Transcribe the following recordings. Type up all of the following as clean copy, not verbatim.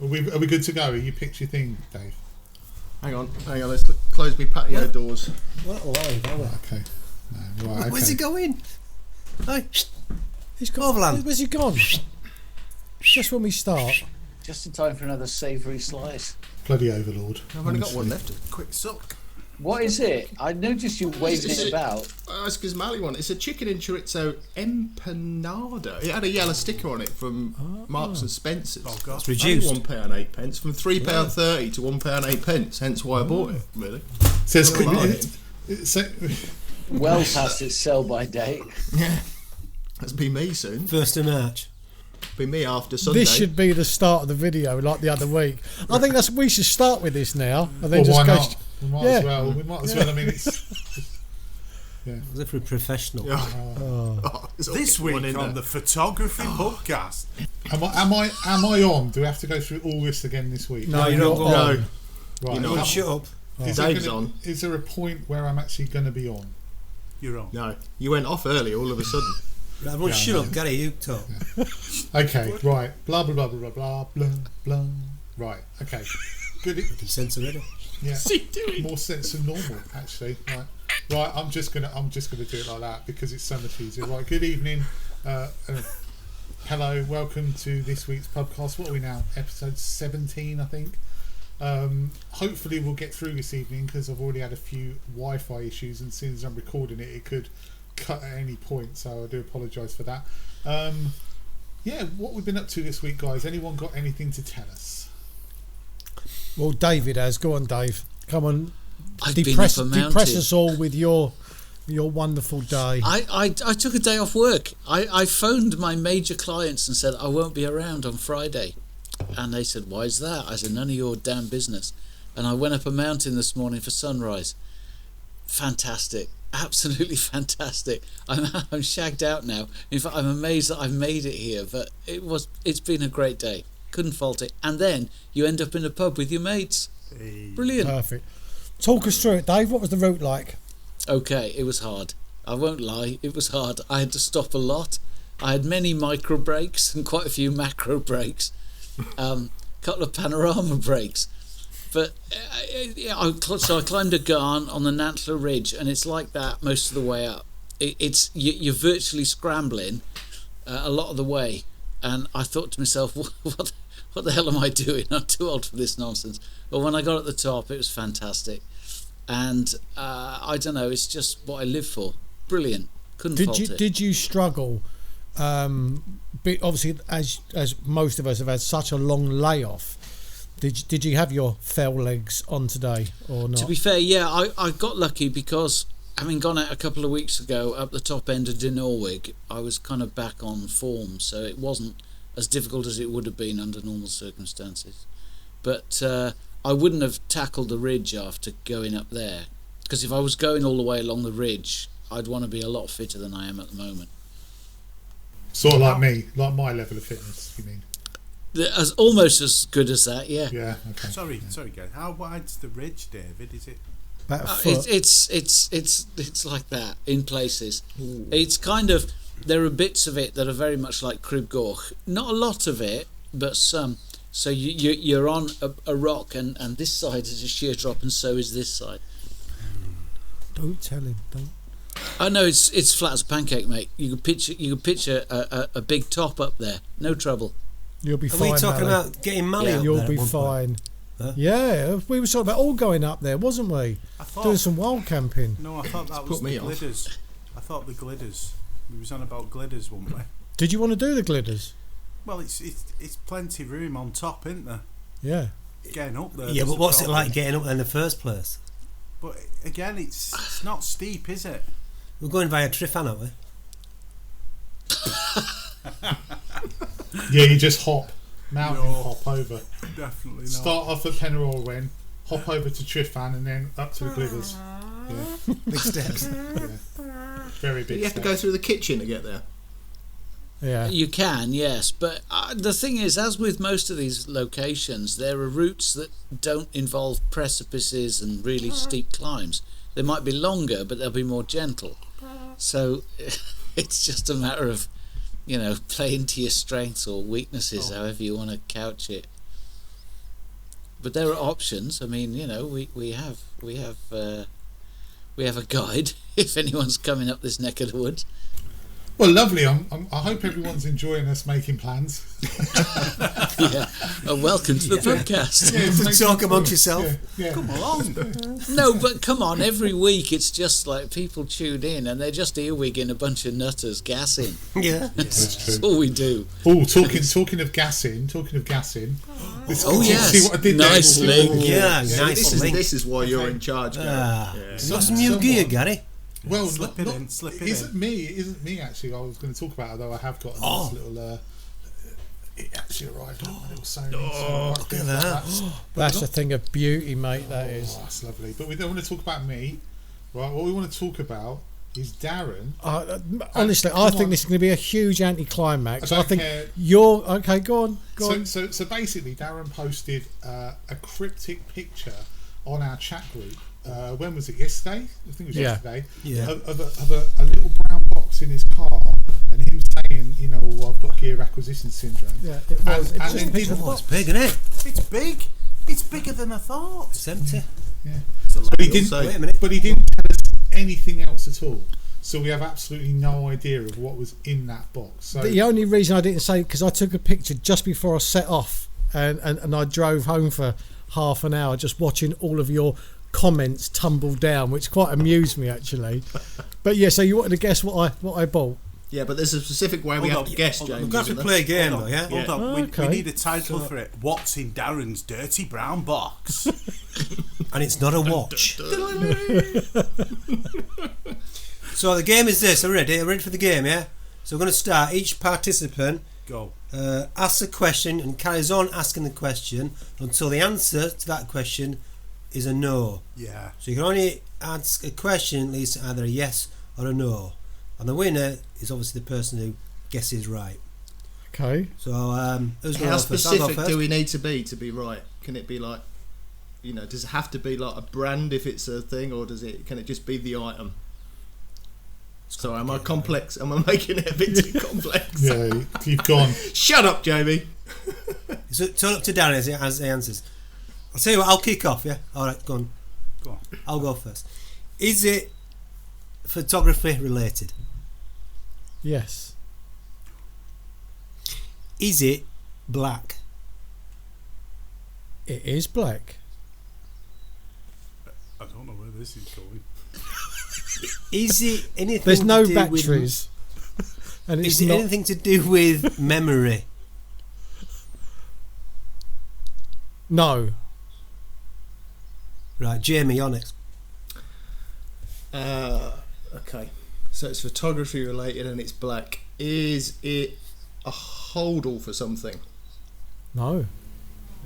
Are we good to go? You picked your thing, Dave? Hang on. Let's close my patio doors. What live, are we? Okay. No, right, Where's he going? Hey, He's gone. where's he gone? Just when we start. Just in time for another savoury slice. Bloody overlord. I've only got one left. A quick suck. What is it? I noticed you waving it about. It's because Mally one. It's a chicken and chorizo empanada. It had a yellow sticker on it from Marks and Spencer's. Oh, God. It's reduced. £1.08 from £3.30 to £1.08. Hence why I bought it. Really. Says Well past its sell by date. Yeah. That's be me soon. 1st of March. Be me after Sunday. This should be the start of the video, like the other week. I think we should start with this now, and then well, just why go. not? We might as well. We might as well. I mean, it's. Yeah. As if we're professional. This week on the Photography Pubcast. Am I on? Do we have to go through all this again this week? No, you're not on. Right. You're not. Shut up. Dave's on. Is there a point where I'm actually going to be on? You're on. No, you went off early all of a sudden. Everyone, shut up, Gary. You talk. Okay, right. Blah blah blah blah blah blah blah. Right. Okay. Good. Sense already. Yeah. What's he doing? More sense than normal, actually. Right. I'm just gonna do it like that because it's so much easier. Right. Good evening. Hello. Welcome to this week's Pubcast. What are we now? Episode 17, I think. Hopefully we'll get through this evening because I've already had a few Wi-Fi issues, and as soon as I'm recording it could cut at any point, so I do apologise for that. What we've been up to this week, guys. Anyone got anything to tell us? Well, David has. Go on, Dave. Come on. I've Depress been up a mountain. us all with your wonderful day. I took a day off work. I phoned my major clients and said I won't be around on Friday. And they said, why is that? I said, none of your damn business. And I went up a mountain this morning for sunrise. Fantastic. Absolutely fantastic. I'm shagged out now. In fact, I'm amazed that I've made it here. But it's been a great day. Couldn't fault it. And then you end up in a pub with your mates. Brilliant. Perfect. Talk us through it, Dave. What was the route like? Okay, it was hard. I won't lie. It was hard. I had to stop a lot. I had many micro breaks and quite a few macro breaks. Couple of panorama breaks, but so I climbed a garn on the Nantler Ridge, and it's like that most of the way up. You're virtually scrambling a lot of the way, and I thought to myself, what the hell am I doing? I'm too old for this nonsense. But when I got at the top, it was fantastic, and I don't know, it's just what I live for. Brilliant. Couldn't fault it. Did you struggle? Obviously, as most of us have had such a long layoff, did you have your fell legs on today or not? To be fair, yeah, I got lucky because having gone out a couple of weeks ago up the top end of Dinorwig, I was kind of back on form, so it wasn't as difficult as it would have been under normal circumstances. But I wouldn't have tackled the ridge after going up there, because if I was going all the way along the ridge, I'd want to be a lot fitter than I am at the moment. Sort of like me, like my level of fitness, you mean? Almost as good as that, yeah. Yeah, okay. Sorry, guys. How wide's the ridge, David? Is it about a foot? It's like that in places. Ooh. It's kind of, there are bits of it that are very much like Crib Goch. Not a lot of it, but some. So you're on a rock, and this side is a sheer drop, and so is this side. Don't tell him. Don't. Oh no, it's flat as a pancake, mate. You can picture a big top up there. No trouble. You'll be fine. Are we talking Mally. about getting Mally up You'll there be at one fine. point? Huh? Yeah, we were talking about all going up there, wasn't we? Doing some wild camping. No, I thought that was the glidders. I thought the glidders. We was on about glidders, weren't we? Did you want to do the glidders? Well, it's plenty room on top, isn't there? Yeah. Getting up there. Yeah, but what's it like getting up there in the first place? But again, it's not steep, is it? We're going via Trifan, aren't we? Yeah, you just hop. Mountain hop over. Definitely not. Start off at Penarolwen, hop over to Trifan, and then up to the Glidders. Yeah. Big steps. Yeah. Very big. You have to go through the kitchen to get there. Yeah. You can, yes, but the thing is, as with most of these locations, there are routes that don't involve precipices and really steep climbs. They might be longer, but they'll be more gentle. So it's just a matter of, playing to your strengths or weaknesses, however you want to couch it. But there are options. I mean, we have a guide if anyone's coming up this neck of the woods. Well, lovely. I hope everyone's enjoying us making plans. Yeah. Welcome to the podcast. Talk amongst yourself. Yeah. Come along. No, but come on. Every week it's just like people tune in and they're just earwigging a bunch of nutters gassing. Yeah. That's all we do. Oh, talking of gassing. This, yes. See what I did Nice there? link. Yeah, nice link. This is why you're in charge, Gary. You got some new gear, Gary? Well, Slip it in. It isn't me actually. I was going to talk about it, although I have got a nice little. It actually arrived on my little Sony. Look at that. That's a thing of beauty, mate. That is. That's lovely. But we don't want to talk about me, right? What we want to talk about is Darren. Honestly, I think this is going to be a huge anticlimax. I I think care. you're okay. Go on. So basically, Darren posted a cryptic picture on our chat group. When was it? Yesterday? I think it was yesterday. Yeah. Of a little brown box in his car, and him saying, I've got gear acquisition syndrome. Yeah, it was. And It's then just people- It's big, isn't it? It's big. It's bigger than I thought. It's empty. Yeah. It's a But he little didn't. say. Wait a minute. But he didn't tell us anything else at all. So we have absolutely no idea of what was in that box. So the only reason I didn't say because I took a picture just before I set off, and I drove home for half an hour just watching all of your comments tumble down, which quite amused me actually. But yeah, so you wanted to guess what I bought? Yeah, but there's a specific way we have to guess, James. We've got to isn't there? play a game, though, yeah? Hold on. Okay. We need a title for it. What's in Darren's dirty brown box? And it's not a watch. So the game is this. Are we ready? Are we ready for the game, yeah? So we're going to start. Each participant Go. asks a question and carries on asking the question until the answer to that question is a no. Yeah. So you can only ask a question that leads to either a yes or a no. And the winner is obviously the person who guesses right. Okay. So who's going How to go first? I'll go specific first. do we need to be right? Can it be like, does it have to be like a brand if it's a thing, or can it just be the item? So am I complex? Am I making it a bit too complex? yeah, you've gone. Shut up, Jamie. So it's all up to Darren as he answers. I'll tell you what, I'll kick off, yeah? Alright, go on. Go on. I'll go first. Is it photography related? Yes. Is it black? It is black. I don't know where this is going. Is it anything There's no to do batteries. And With, it's is it not. anything to do with memory? No. Right, Jamie, you're next. Okay. So it's photography related and it's black. Is it a holdall for something? No.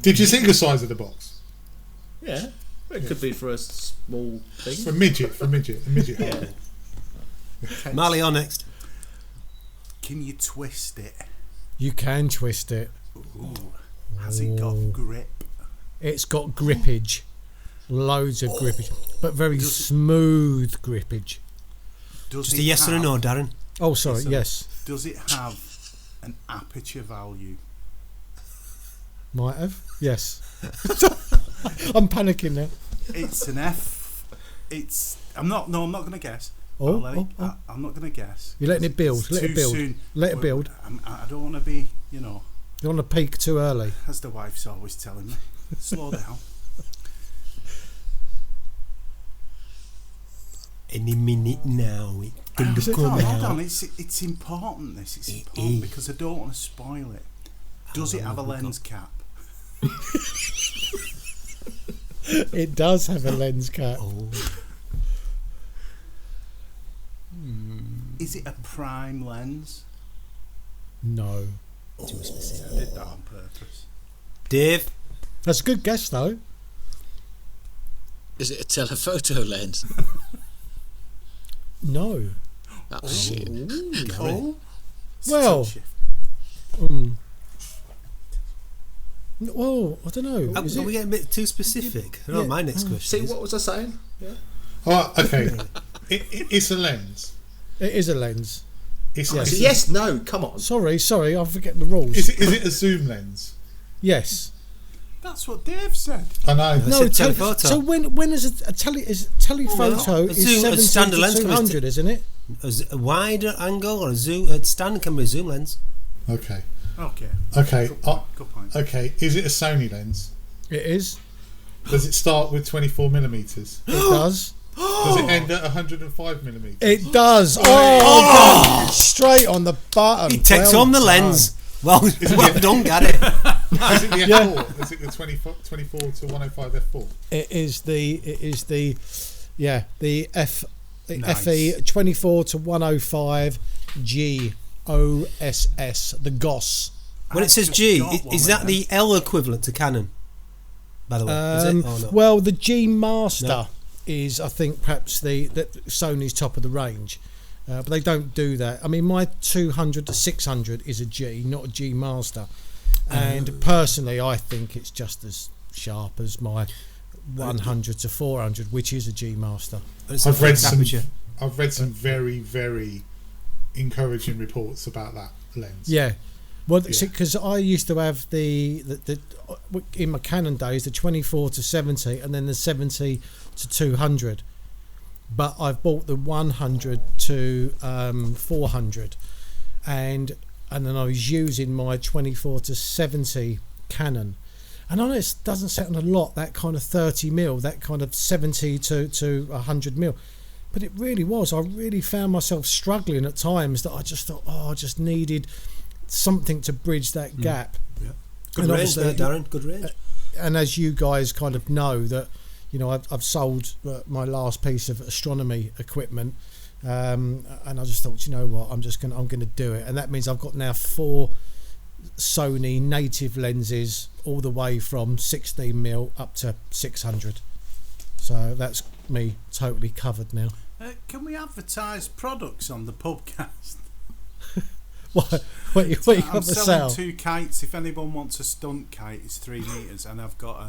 Did you see the size of the box? Yeah. It could be for a small For a thing. midget. A midget. Yeah. Marley, you're next. Can you twist it? You can twist it. Ooh. Has it got grip? It's got grippage. Loads of grippage. But very smooth grippage. Does Just it a yes or a have- no, Darren. Oh, sorry. So- Yes. Does it have an aperture value? Might have. Yes. I'm panicking now. It's an F. I'm not going to guess. Oh, I'll let it- oh. I'm not going to guess. You're letting it build. It's Let it too build. soon. Let it Well, build. I don't want to be, You want to peak too early. as the wife's always telling me, slow down. Any minute now. It could Hold come on, hold out. on. It's important. It's It important is. because I don't want to spoil it. Does it have a lens cap? It does have a lens cap. Oh. Is it a prime lens? No. Too specific. I did that on purpose. Dave, That's a good guess, though. Is it a telephoto lens? No. Oh, shit. Oh, Well- tilt shift. Well, I don't know. Is are it? we getting a bit too specific? Yeah. My next See, question is, what was I saying? Oh, okay. It's a lens. It is a lens. It's, Yes. it's Yes, no, come on. Sorry, I'm forgetting the rules. Is it a zoom lens? Yes. That's what Dave said. I know. No, it's telephoto. So when is a telephoto a is zoom- a 70 standard to lens can be 200, isn't it? A wider angle or a zoom? A standard can be a zoom lens. Okay. Okay. Good point. Okay. Is it a Sony lens? It is. Does it start with 24 millimeters? It does. Does it end at 105 millimeters? It does. Oh, straight on the button. He takes Well on the done. lens. Well done, Gary. Is it the F4? Is it the 24 to 105 F4? It is the Nice. FE 24 to 105 GOSS, the GOS. When it says just G, got one is of that them. the L equivalent to Canon? By the way, is it or not? Well, the G Master No. is, I think, perhaps the Sony's top of the range, but they don't do that. I mean, my 200 to 600 is a G, not a G Master, and personally, I think it's just as sharp as my 100 to 400, which is a G Master. I've read some aperture. very, very encouraging reports about that lens. Yeah. Well, Yeah. because I used to have the in my Canon days the 24 to 70 and then the 70 to 200, but I've bought the 100 to 400, and then I was using my 24 to 70 Canon, and I know it doesn't sound a lot, that kind of 30mm, that kind of 70 to 100mm, but it really was. I really found myself struggling at times that I just thought, I just needed something to bridge that gap. Yeah. Good And range there, obviously- Darren. Good range. And as you guys kind of know, that I've sold my last piece of astronomy equipment, and I just thought, you know what, I'm going to do it, and that means I've got now 4 Sony native lenses, all the way from 16mm up to 600. So that's me totally covered now. Can we advertise products on the Pubcast? What you I'm got to selling sell? 2 kites. If anyone wants a stunt kite, it's 3 meters, and I've got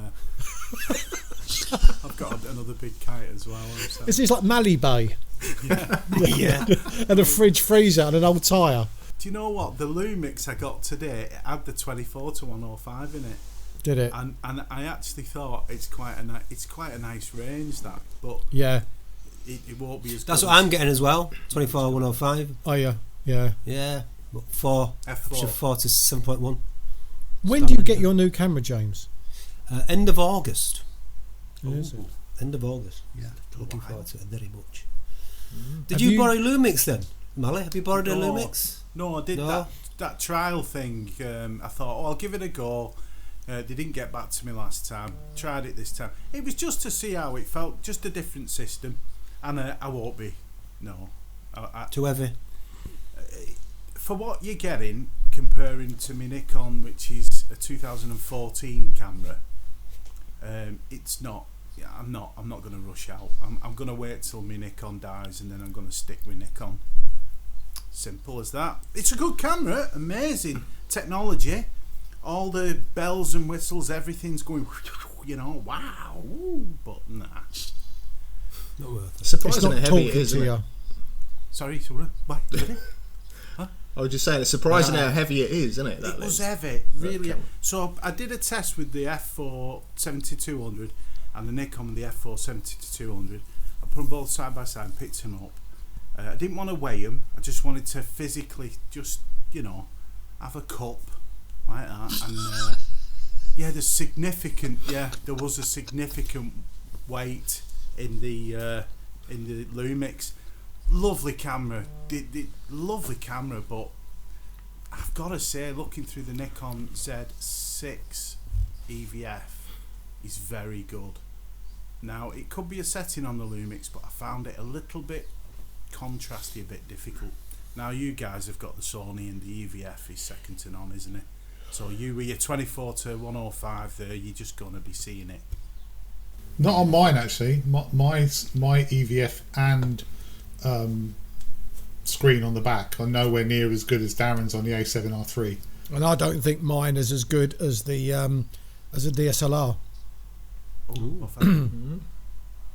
another big kite as well. So. This is like Mallee Bay. Yeah. And a fridge freezer and an old tyre. Do you know what? The Lumix I got today, it had the 24 to 105 in it, Did it? and I actually thought it's quite a nice range, that, but Yeah. it won't be as. That's good what as I'm getting as well. 24 105. Oh yeah. Yeah. Yeah. 4 F4. 4 to 7.1. When do you get your new camera, James? End of August. Is it? End of August. Yeah. Looking forward to it very much. Did Have you you- borrow Lumix then, Mally? Have you borrowed a No. Lumix? No, I did No. that trial thing. I thought, I'll give it a go. They didn't get back to me last time. Tried it this time. It was just to see how it felt, just a different system. And I won't be. No. Too heavy. For what you're getting, comparing to my Nikon, which is a 2014 camera, it's not. Yeah, I'm not going to rush out. I'm going to wait till my Nikon dies, and then I'm going to stick with Nikon. Simple as that. It's a good camera, amazing technology, all the bells and whistles, everything's going, wow. Ooh, but nah. Not worth it. It's Surprising not how heavy talking it is, to isn't it? you. Sorry, why? Really? I was just saying, it's surprising how heavy it is, isn't it? That It was lens? heavy, really. Okay. So I did a test with the F4 7200 and the Nikon with the F4 7200. I put them both side by side and picked them up. I didn't want to weigh them. I just wanted to physically just, have a cup like that. And there was a significant weight in the Lumix. Lovely camera, lovely camera, but I've got to say, looking through the Nikon Z6 EVF is very good. Now, it could be a setting on the Lumix, but I found it a little bit contrasty, a bit difficult. Now, you guys have got the Sony, and the EVF is second to none, isn't it? So you with your 24 to 105 there, you're just going to be seeing it. Not on mine actually. My EVF and screen on the back are nowhere near as good as Darren's on the A7R3. And I don't think mine is as good as the as a DSLR.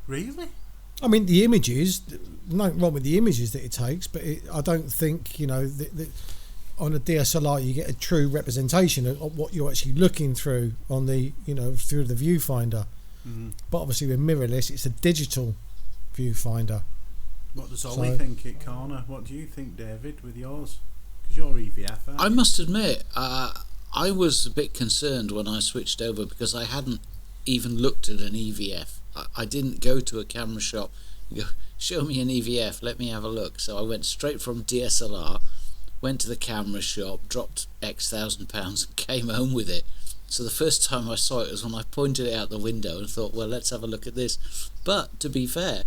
Really? I mean, the images, nothing wrong with the images that it takes, but I don't think, on a DSLR you get a true representation of what you're actually looking through on the through the viewfinder. But obviously with mirrorless it's a digital viewfinder. What does Ollie think at corner? What do you think, David, with yours? Because you're EVF, aren't you? I must admit, I was a bit concerned when I switched over because I hadn't even looked at an EVF. I didn't go to a camera shop and go, show me an EVF, let me have a look. So I went straight from DSLR, went to the camera shop, dropped X £1,000 and came home with it. So the first time I saw it was when I pointed it out the window and thought, well, let's have a look at this. But to be fair,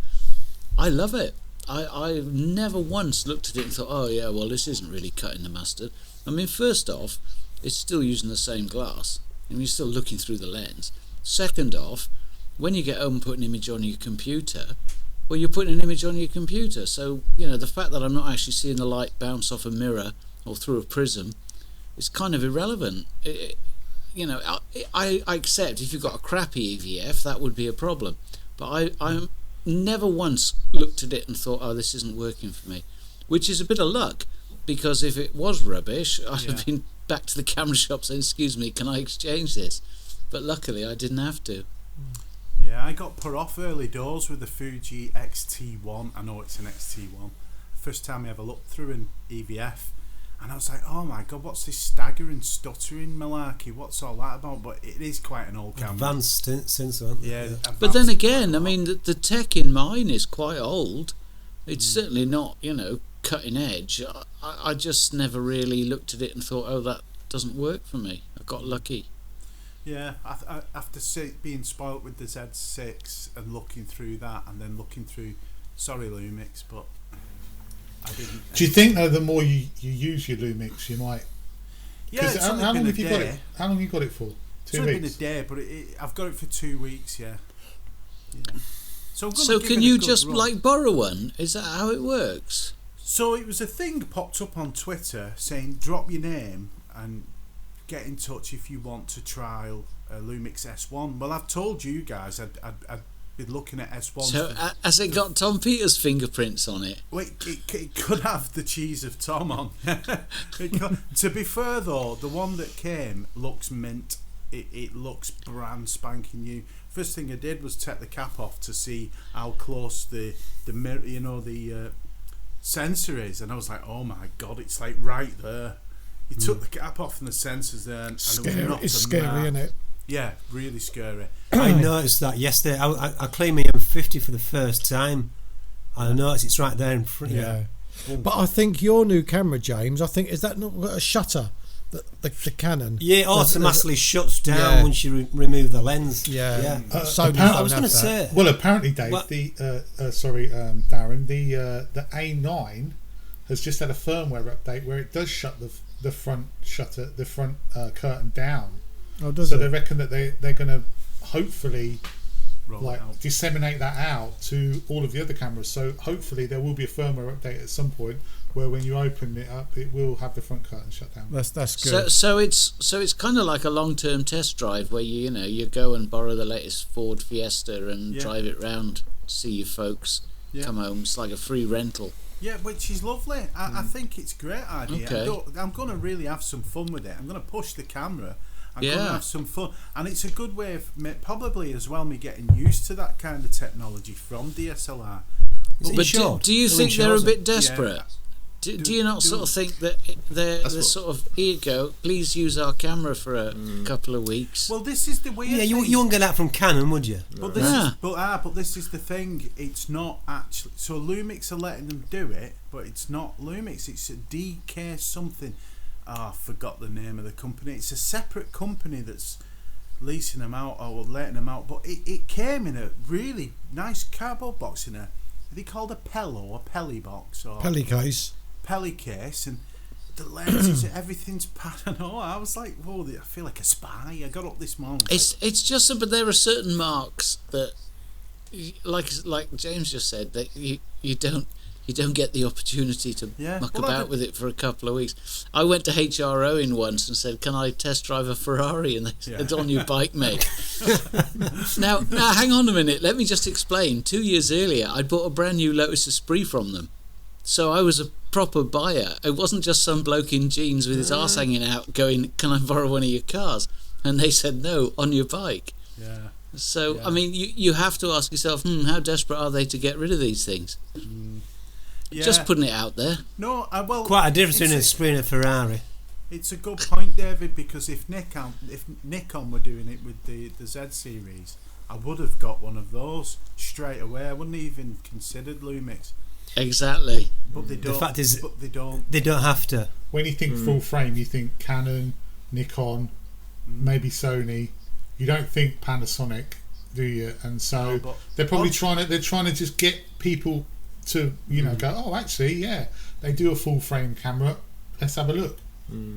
I love it. I've never once looked at it and thought, oh yeah, well, this isn't really cutting the mustard. I mean, first off, it's still using the same glass. I mean, you're still looking through the lens. Second off, when you get home and put an image on your computer, well, you're putting an image on your computer. So, the fact that I'm not actually seeing the light bounce off a mirror or through a prism is kind of irrelevant. I accept if you've got a crappy EVF, that would be a problem. But I never once looked at it and thought, oh, this isn't working for me. Which is a bit of luck, because if it was rubbish, I'd have been back to the camera shop saying, excuse me, can I exchange this? But luckily I didn't have to. Yeah, I got put off early doors with the Fuji X-T1. I know it's an X-T1. First time I ever looked through an EVF. And I was like, oh my God, what's this staggering, stuttering malarkey? What's all that about? But it is quite an old camera. Advanced since then. Yeah. But then again, I mean, the tech in mine is quite old. It's certainly not, cutting edge. I just never really looked at it and thought, oh, that doesn't work for me. I got lucky. Yeah, after being spoilt with the Z6 and looking through that, and then looking through, sorry Lumix, but I didn't. Do you think though the more you use your Lumix, you might? Yeah, it's how only long been have a you got day. it? How long have you got it for? 2 It's only been a weeks. day, but I've got it for 2 weeks. Yeah. So, So can you just borrow one? Is that how it works? So it was a thing popped up on Twitter saying drop your name and get in touch if you want to trial a Lumix S1. Well, I've told you guys I'd been looking at S1. So has it got Tom Peters' fingerprints on it? Well, it could have the cheese of Tom on. To be fair though, the one that came looks mint. It looks brand spanking new. First thing I did was take the cap off to see how close the mirror, the sensor is, and I was like, oh my God, it's like right there. You took the cap off and the sensors there, and It's scary, isn't it? Yeah, really scary. I noticed that yesterday. I cleaned my M50 for the first time. I noticed it's right there in front of you. But I think your new camera, James, is that not got a shutter? The Canon. Yeah, it automatically shuts down once you remove the lens. Yeah. I was going to say. Well, apparently, Dave, Darren, the A9 has just had a firmware update where it does shut the front shutter, the front curtain down. Oh, does so it? they reckon that they're going to hopefully Out. disseminate that out to all of the other cameras. So hopefully there will be a firmware update at some point where when you open it up, it will have the front curtain shut down. That's good. So it's kind of like a long-term test drive where you go and borrow the latest Ford Fiesta and drive it round, see your folks, come home. It's like a free rental. Yeah, which is lovely. I think it's a great idea. Okay. I'm going to really have some fun with it. I'm going to push the camera. I'm going to have some fun. And it's a good way of, probably as well, me getting used to that kind of technology from DSLR. But do you think they're a bit desperate? Yeah. Do you not sort of think that they're sort of, here you go, please use our camera for a couple of weeks? Well, this is the weird thing. You wouldn't get that from Canon, would you? But this is the thing. It's not actually. So Lumix are letting them do it, but it's not Lumix. It's a DK something. I forgot the name of the company. It's a separate company that's leasing them out or letting them out. But it came in a really nice cardboard box are they called a Pello or Pelly box or Pelly case. Pelly case, and the lenses, everything's patterned. I was like, whoa! I feel like a spy. I got up this morning. It's just, but there are certain marks that, like James just said, that you don't get the opportunity to muck about with it for a couple of weeks. I went to HRO in once and said, can I test drive a Ferrari? And they said, it's on your bike, mate. Now, hang on a minute. Let me just explain. 2 years earlier, I bought a brand new Lotus Esprit from them. So I was proper buyer. It wasn't just some bloke in jeans with his arse hanging out going, "Can I borrow one of your cars?" And they said, "No, on your bike." Yeah. So, Yeah. I mean, you have to ask yourself, how desperate are they to get rid of these things? Yeah. Just putting it out there. No, well, Quite a difference it's between a Spree and a Ferrari. It's a good point, David, because if Nikon were doing it with the Z series, I would have got one of those straight away. I wouldn't even considered Lumix. Exactly. But they don't. The fact is, but they don't. They don't have to. When you think full frame, you think Canon, Nikon, maybe Sony. You don't think Panasonic, do you? And so No, but- they're probably trying to just get people to go, oh, actually, yeah, they do a full frame camera. Let's have a look.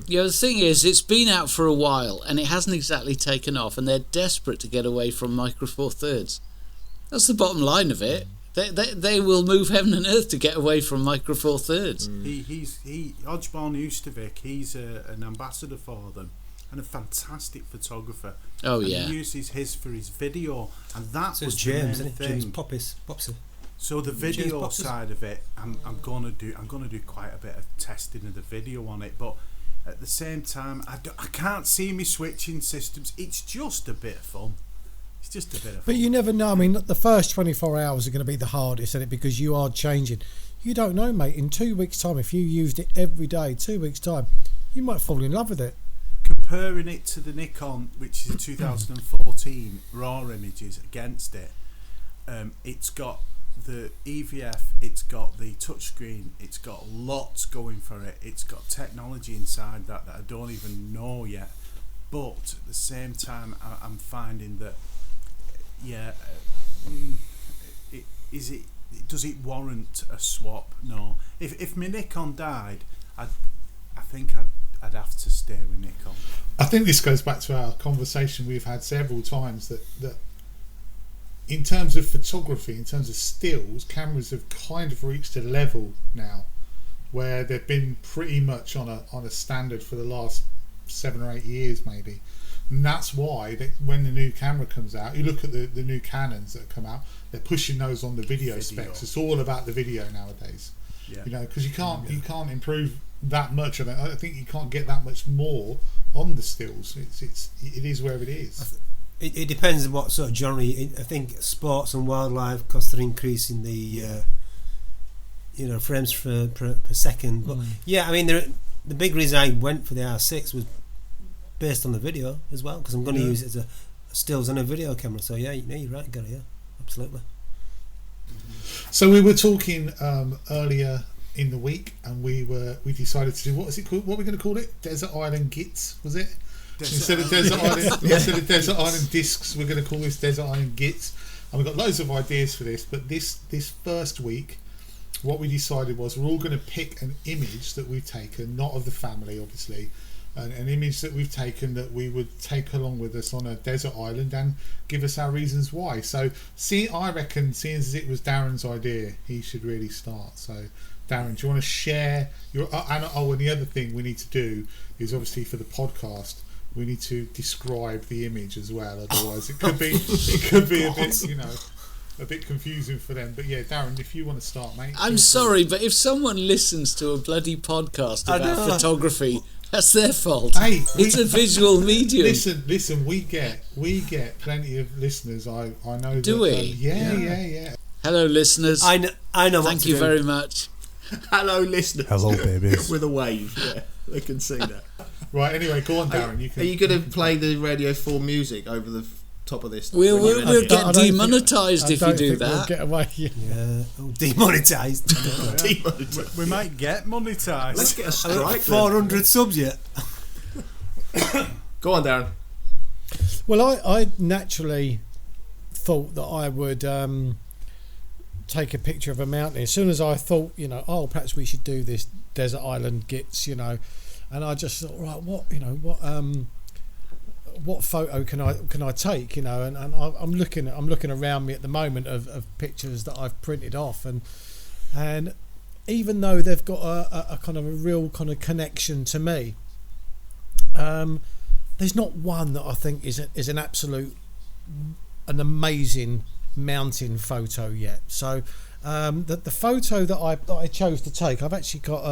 Yeah, the thing is, it's been out for a while and it hasn't exactly taken off, and they're desperate to get away from Micro Four Thirds. That's the bottom line of it. They will move heaven and earth to get away from Micro Four Thirds. He Odgeborn Ustavic. He's an ambassador for them and a fantastic photographer. Oh, and yeah. he uses his for his video, and that So was it's the James, main isn't it? thing. James Popsy. So the James video Boxes? side of it, I'm gonna do quite a bit of testing of the video on it, but at the same time, I can't see me switching systems. It's just a bit of fun. It's just a bit of fun. But you never know. I mean, the first 24 hours are going to be the hardest, isn't it? Because you are changing. You don't know, mate. In 2 weeks' time, if you used it every day, 2 weeks' time, you might fall in love with it. Comparing it to the Nikon, which is a 2014 raw images against it, it's got the EVF, it's got the touchscreen, it's got lots going for it, it's got technology inside that I don't even know yet, but at the same time I'm finding that does it warrant a swap? No. If my Nikon died, I think I'd have to stay with Nikon. I think this goes back to our conversation we've had several times that in terms of photography, in terms of stills, cameras have kind of reached a level now where they've been pretty much on a standard for the last 7 or 8 years maybe. And that's why when the new camera comes out, you look at the new Canons that come out, they're pushing those on the video specs. It's all about the video nowadays. Yeah. Because you can't improve that much. I think you can't get that much more on the stills. It is where it is. It depends on what sort of genre. I think sports and wildlife costs are increasing the frames per second. But I mean, the big reason I went for the R6 was based on the video as well, because I'm going to use it as a stills and a video camera. So you're right, Gary. Yeah, absolutely. So we were talking earlier in the week, and we decided to do, what is it called? What are we going to call it? Desert Island Gits, was it? Instead of Desert Island Discs, we're going to call this Desert Island Gits. And we've got loads of ideas for this, but this first week, what we decided was we're all going to pick an image that we've taken, not of the family, obviously, an image that we've taken that we would take along with us on a desert island and give us our reasons why. So, I reckon, seeing as it was Darren's idea, he should really start. So, Darren, do you want to share your... and the other thing we need to do is, obviously, for the podcast, we need to describe the image as well. Otherwise, it could be a bit, a bit confusing for them. But yeah, Darren, if you want to start, mate. I'm sorry, but if someone listens to a bloody podcast about photography, that's their fault. Hey, it's a visual medium. Listen. We get plenty of listeners. I know. Do we? Yeah. Hello, listeners. I know. Thank you very much. Hello, listeners. Hello, babies. With a wave. Yeah, they can see that. Right. Anyway, go on, Darren. Are you going to play the Radio 4 music over the top of this? We'll get demonetised if you do that. We'll get away. Yeah, demonetised. We might get monetised. Let's get a strike. 400 subs yet. Go on, Darren. Well, I naturally thought that I would take a picture of a mountain. As soon as I thought, perhaps we should do this Desert Island Gits, and I just thought, right, what photo can I take, and I'm looking around me at the moment of pictures that I've printed off, and even though they've got a kind of a real kind of connection to me, there's not one that I think is an amazing mountain photo yet. So The photo that I chose to take, I've actually got.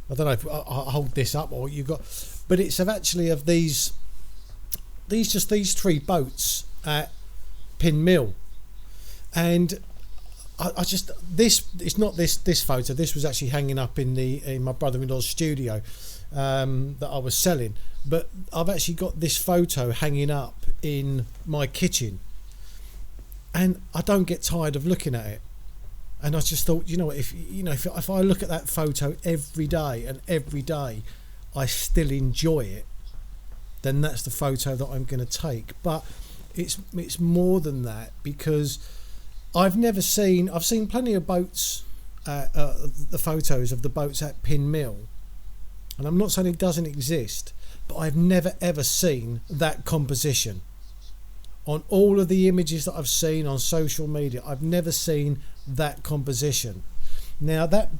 I don't know if I'll hold this up or you got, but it's of these three boats at Pin Mill, and I just it's not this photo. This was actually hanging up in my brother-in-law's studio that I was selling, but I've actually got this photo hanging up in my kitchen, and I don't get tired of looking at it. And I just thought, if I look at that photo every day I still enjoy it, then that's the photo that I'm going to take. But it's more than that, because I've seen plenty of boats, the photos of the boats at Pin Mill, and I'm not saying it doesn't exist, but I've never ever seen that composition. On all of the images that I've seen on social media, I've never seen that composition. Now that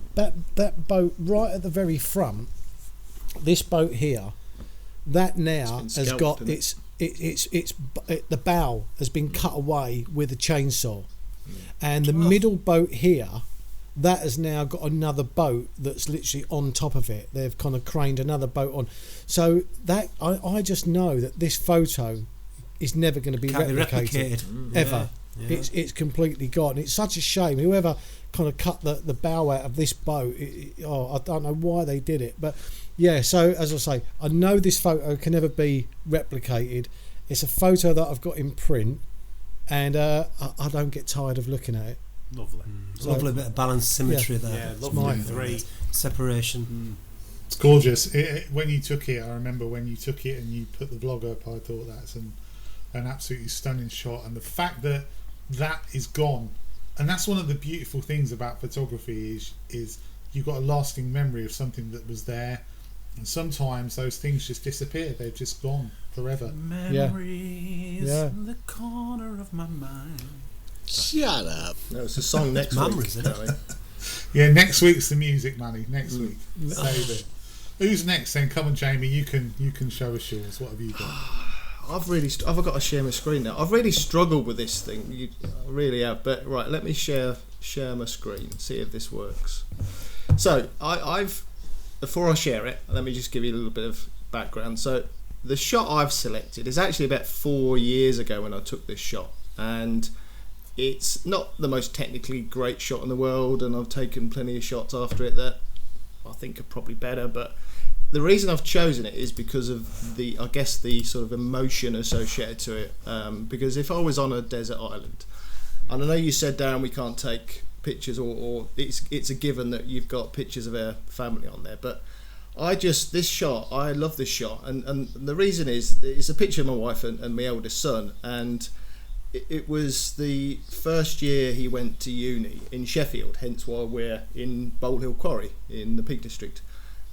boat right at the very front, this boat here, that now has got the bow has been cut away with a chainsaw, and the middle boat here, that has now got another boat that's literally on top of it. They've kind of craned another boat on, so that I just know that this photo is never going to be replicated ever. Yeah. It's completely gone. It's such a shame. Whoever kind of cut the bow out of this boat, I don't know why they did it, but yeah. So as I say, I know this photo can never be replicated. It's a photo that I've got in print, and I don't get tired of looking at it. Lovely. Lovely bit of balance, symmetry there. Yeah, lovely. Three separation. It's gorgeous. When you took it, I remember when you took it and you put the vlog up, I thought that's an absolutely stunning shot, and the fact that is gone, and that's one of the beautiful things about photography is you've got a lasting memory of something that was there, and sometimes those things just disappear. They've just gone forever. Memories in the corner of my mind. Shut up. No, it's a song next week. Isn't it? Yeah, next week's the music, Manny. Next week. Save it. Who's next then? Come on, Jamie. You can show us yours. What have you got? I've got to share my screen now. I've really struggled with this thing. I really have. But right, let me share my screen. See if this works. So I've before I share it, let me just give you a little bit of background. So the shot I've selected is actually about 4 years ago when I took this shot, and it's not the most technically great shot in the world, and I've taken plenty of shots after it that I think are probably better, but the reason I've chosen it is because of the sort of emotion associated to it. Because if I was on a desert island, and I know you said, Darren, we can't take pictures, or it's a given that you've got pictures of our family on there, but I love this shot, and the reason is it's a picture of my wife and my eldest son, and it was the first year he went to uni in Sheffield, hence why we're in Bolt Hill Quarry in the Peak District.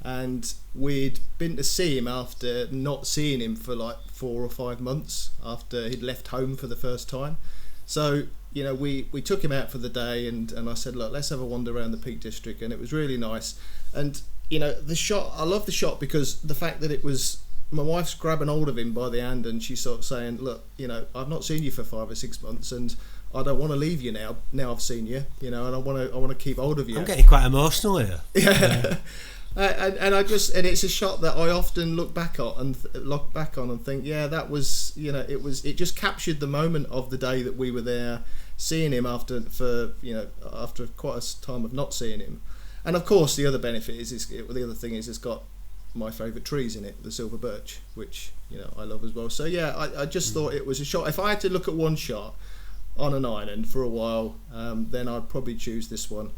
And we'd been to see him after not seeing him for like 4 or 5 months after he'd left home for the first time. So we took him out for the day, and I said, look, let's have a wander around the Peak District, and it was really nice. And the shot, I love the shot because the fact that it was my wife's grabbing hold of him by the hand, and she's sort of saying, look, I've not seen you for 5 or 6 months, and I don't want to leave you now I've seen you, and I want to keep hold of you. I'm getting quite emotional here. Yeah. And it's a shot that I often look back on and think, yeah, that was, it just captured the moment of the day that we were there, seeing him after quite a time of not seeing him. And of course, the other benefit is it's got my favourite trees in it, the silver birch, which I love as well. So yeah, I just thought it was a shot. If I had to look at one shot on an island for a while, then I'd probably choose this one.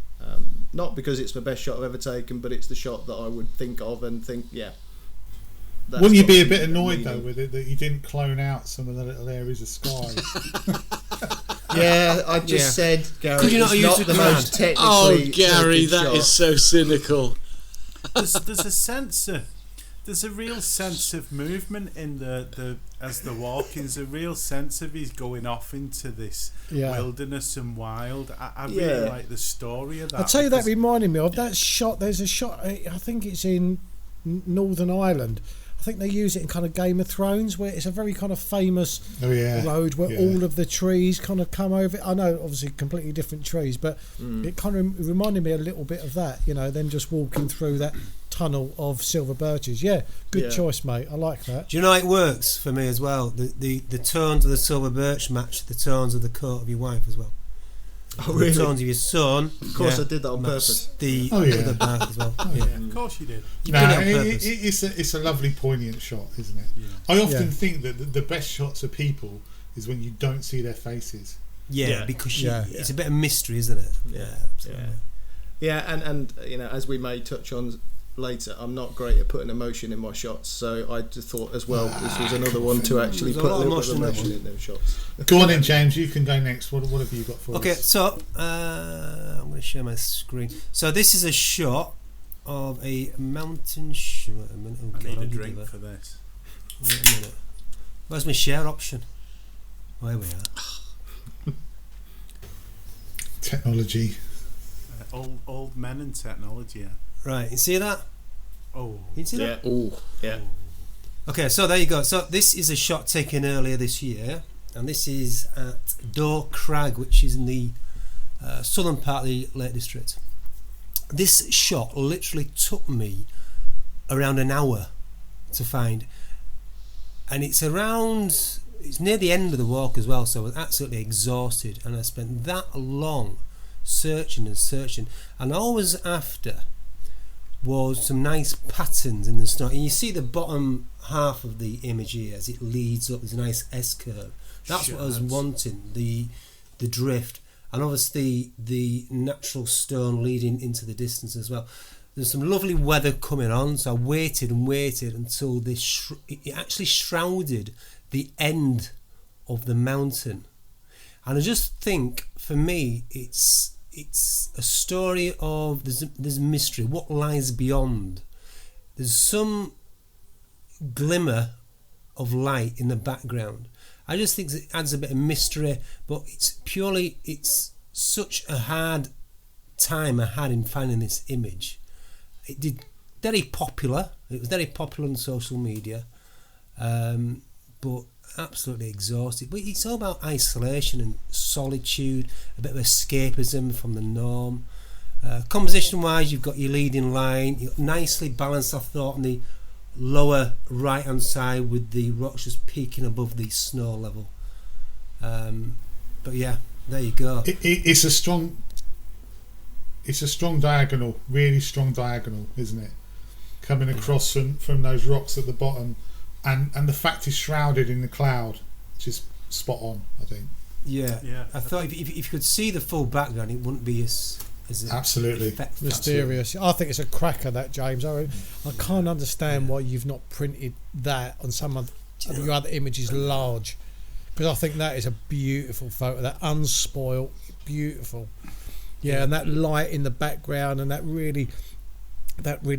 Not because it's the best shot I've ever taken, but it's the shot that I would think of and think, yeah. Wouldn't you be a bit annoyed though with it that you didn't clone out some of the little areas of sky? Yeah, I just said, Gary, could you not it's use not it the around? most technically. Oh, Gary, that shot. is so cynical. There's a real sense of movement in the as they're walking. There's a real sense of he's going off into this wilderness and wild. I really like the story of that. I'll tell you, that reminded me of that shot. There's a shot, I think it's in Northern Ireland. I think they use it in kind of Game of Thrones, where it's a very kind of famous road where all of the trees kind of come over. I know, obviously, completely different trees, but it kind of reminded me a little bit of that, them just walking through that tunnel of silver birches. Yeah, good choice, mate. I like that. Do you know how it works for me as well? The tones of the silver birch match the tones of the coat of your wife as well. Oh, really? The tones of your son. Of course, I did that on purpose. The other bark as well. Of course you did. You've done it on purpose. It's a lovely poignant shot, isn't it? Yeah. I often think that the best shots of people is when you don't see their faces. Yeah, because it's a bit of mystery, isn't it? Yeah, absolutely. And as we may touch on later, I'm not great at putting emotion in my shots, so I just thought as well this was another one to actually put a little bit of emotion in them shots. Go on in, James, you can go next. What have you got for us? Okay, so I'm going to share my screen. So this is a shot of a mountain I need a drink for this. Wait a minute. Where's my share option? Where we are. Technology. Old men and technology. Right, you see that? Oh. You see that? Yeah. Okay, so there you go. So this is a shot taken earlier this year, and this is at Door Crag, which is in the southern part of the Lake District. This shot literally took me around an hour to find, and it's near the end of the walk as well, so I was absolutely exhausted, and I spent that long searching, and all I was after was some nice patterns in the snow. And you see the bottom half of the image here as it leads up. There's a nice S-curve. That's what I was wanting, the drift, and obviously the natural stone leading into the distance as well. There's some lovely weather coming on, so I waited until it actually shrouded the end of the mountain. And I just think, for me, it's a story of there's a mystery. What lies beyond? There's some glimmer of light in the background. I just think it adds a bit of mystery, but it's such a hard time I had in finding this image. It was very popular on social media, but absolutely exhausted. But it's all about isolation and solitude, a bit of escapism from the norm. Composition wise, you've got your leading line, you're nicely balanced, I thought, on the lower right hand side with the rocks just peaking above the snow level. But yeah, there you go. It's a strong diagonal, really strong diagonal, isn't it? Coming across from those rocks at the bottom. And the fact is shrouded in the cloud, just spot on, I think. Yeah. I thought if you could see the full background, it wouldn't be as absolutely effective. Mysterious. I think it's a cracker, that, James. I can't understand why you've not printed that on some of your other images large, because I think that is a beautiful photo. That unspoiled, beautiful. Yeah, and that light in the background and that really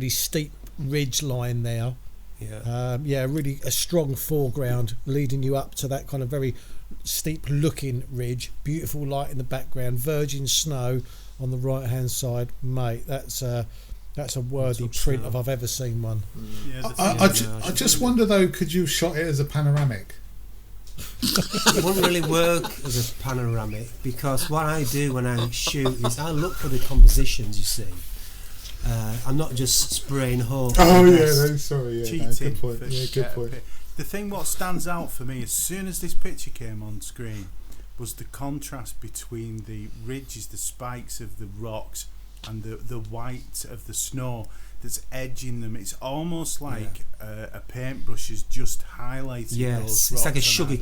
steep ridge line there. Really a strong foreground leading you up to that kind of very steep looking ridge. Beautiful light in the background, virgin snow on the right hand side, mate. That's a worthy print if I've ever seen one. I just wonder though, could you have shot it as a panoramic? It wouldn't really work as a panoramic, because what I do when I shoot is I look for the compositions, you see. I'm not just spraying holes. Oh yeah, no, sorry. Yeah, cheating. Good point. Yeah, good point. The thing what stands out for me as soon as this picture came on screen was the contrast between the ridges, the spikes of the rocks, and the white of the snow that's edging them. It's almost like a paintbrush is just highlighting those rocks. It's like a sugar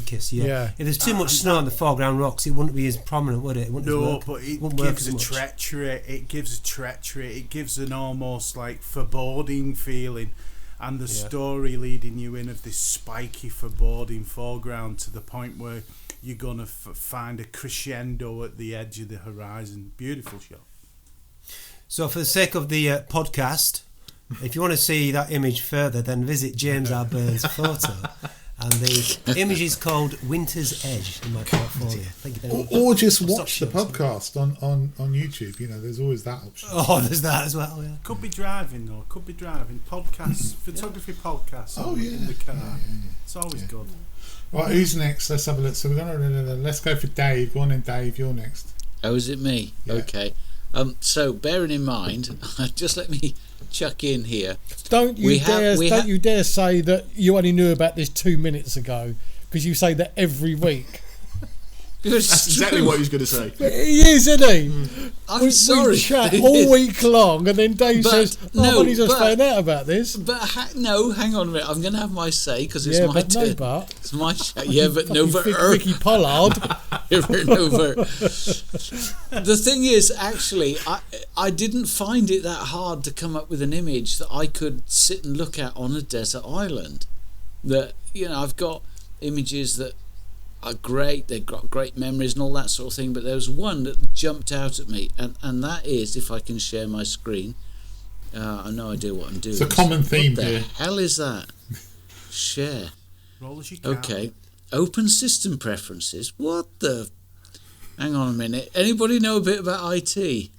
kiss. Yeah. If there's too much snow on the foreground rocks, it wouldn't be as prominent, would it? But it gives a treachery. It gives an almost like foreboding feeling, and the story leading you in of this spiky, foreboding foreground to the point where you're gonna find a crescendo at the edge of the horizon. Beautiful shot. So for the sake of the podcast, if you want to see that image further, then visit James R. Burns' photo. And the image is called Winter's Edge in my portfolio. Thank you very much. Or just I'll watch the stop Pubcast on YouTube. You know, there's always that option. Oh, there's that as well, yeah. Could be driving though. Could be driving. Podcasts, photography podcasts. Oh, yeah. In the car. Yeah. It's always good. Right, who's next? Let's have a look. So let's go for Dave. Go on then, Dave. You're next. Oh, is it me? Yeah. Okay. So bearing in mind, just let me chuck in here. Don't you dare say that you only knew about this 2 minutes ago, because you say that every week. That's exactly what he was going to say. He is, isn't he? I'm sorry. We chat all week long, and then Dave says, "I've only just found out about this." But hang on a minute. I'm going to have my say because it's my but turn. no, but It's my show. Yeah, but no, but Vicky Pollard. The thing is, actually, I didn't find it that hard to come up with an image that I could sit and look at on a desert island. That, you know, I've got images that are great, they've got great memories and all that sort of thing, but there was one that jumped out at me, and that is, if I can share my screen, I have no idea what I'm doing. It's a common theme What the here. hell is that? Share. Roll as you can. Okay. Open system preferences. What the? Hang on a minute. Anybody know a bit about IT?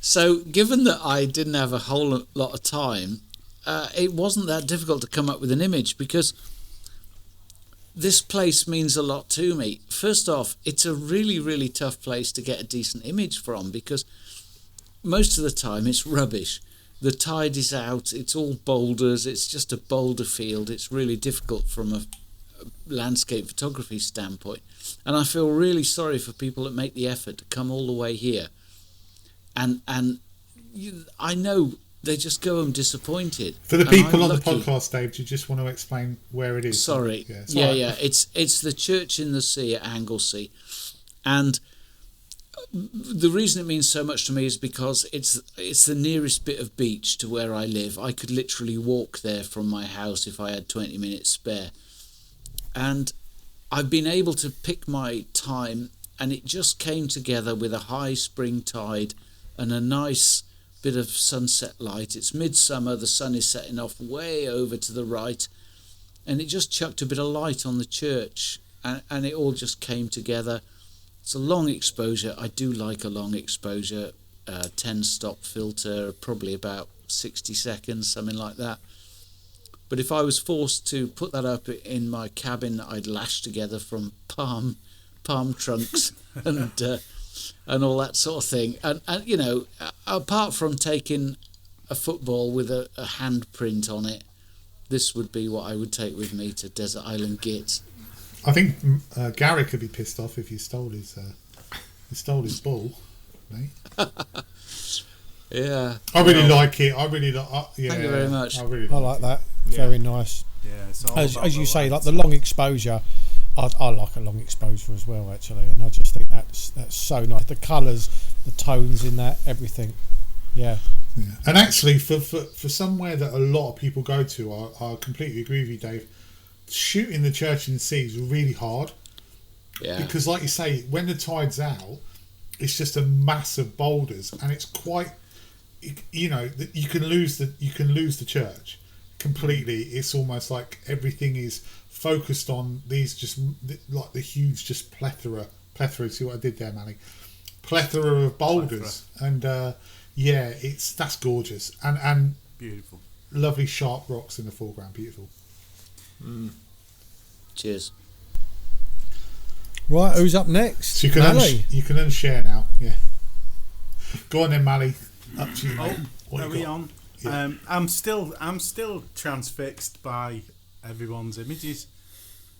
So, given that I didn't have a whole lot of time, it wasn't that difficult to come up with an image, because this place means a lot to me. First off, it's a really, really tough place to get a decent image from, because most of the time it's rubbish. The tide is out, it's all boulders, it's just a boulder field. It's really difficult from a landscape photography standpoint. And I feel really sorry for people that make the effort to come all the way here. And I know they just go home disappointed. For the And people I'm on the lucky. podcast, Dave, do you just want to explain where it is? Sorry. Yeah. It's the church in the sea at Anglesey, and the reason it means so much to me is because it's the nearest bit of beach to where I live. I could literally walk there from my house if I had 20 minutes spare, and I've been able to pick my time, and it just came together with a high spring tide and a nice bit of sunset light. It's midsummer, the sun is setting off way over to the right, and it just chucked a bit of light on the church, and it all just came together. It's a long exposure. I do like a long exposure, 10 stop filter, probably about 60 seconds, something like that. But if I was forced to put that up in my cabin that I'd lashed together from palm trunks and all that sort of thing. And you know, apart from taking a football with a handprint on it, this would be what I would take with me to Desert Island Gits. I think Gary could be pissed off if you stole his ball, mate. Yeah. I really like it. I really like. Yeah, Thank you very much. I really I like. like that. Yeah. Very nice. Yeah, it's all about As you the say, light. like the long exposure. I like a long exposure as well, actually, and I just think that's so nice. The colours, the tones in that, everything. Yeah. Yeah. And actually, for somewhere that a lot of people go to, I completely agree with you, Dave. Shooting the church in the sea is really hard. Yeah. Because, like you say, when the tide's out, it's just a mass of boulders, and it's quite, you know, you can lose the church completely. It's almost like everything is focused on these, just like the huge, just plethora. See what I did there, Manny? Plethora of boulders, and yeah, that's gorgeous, and Beautiful. lovely sharp rocks in the foreground. Beautiful. Cheers. Right, who's up next? So you can Mally. you can unshare now. Yeah. Go on then, Mally. Up to you, mate. What Are you we got? on? Yeah. I'm still transfixed by everyone's images.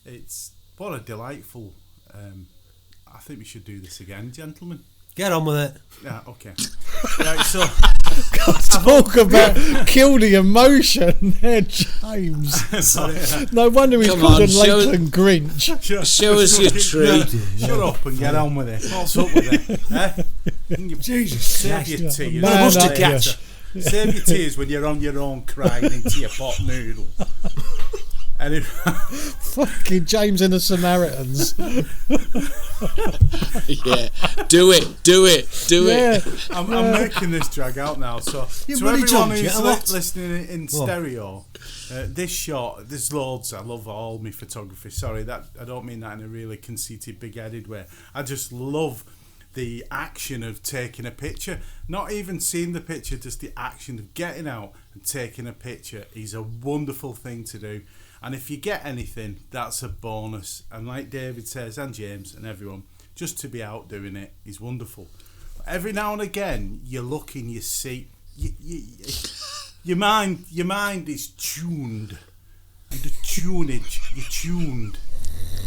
It's what a delightful. I think we should do this again, gentlemen. Get on with it. Yeah, okay. Right, so Talk about kill the emotion there, James. sorry. No wonder he's Come called on, a show- Lakeland Grinch. Show us your tree. Shut up and get on with it. What's up with it? Eh? Jesus Save your tears. Man Must up have here. catch. Save your tears when you're on your own crying into your pot noodle. Anyway, Fucking James and the Samaritans. Yeah, do it. I'm making this drag out now. So You to bloody everyone jumped, who's yeah, what? listening in What? stereo, this shot, there's loads. I love all my photography. Sorry, that I don't mean that in a really conceited, big-headed way. I just love the action of taking a picture. Not even seeing the picture, just the action of getting out and taking a picture is a wonderful thing to do. And if you get anything, that's a bonus. And like David says, and James and everyone, just to be out doing it is wonderful. But every now and again, you look in your seat, your mind is tuned. And the tunage, you're tuned.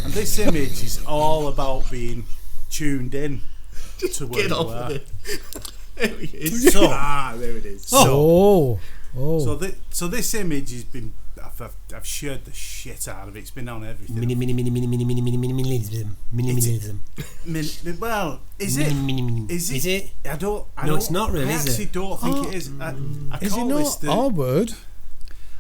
And this image is all about being tuned in to where Get you off are. of it. There he is. So- there it is. Oh. So this image has been, I've shared the shit out of it. It's been on everything. Minimalism. Well, is it? Is it? I don't. No, it's not really, I is actually it? don't think it is. I Is it call this not? I would.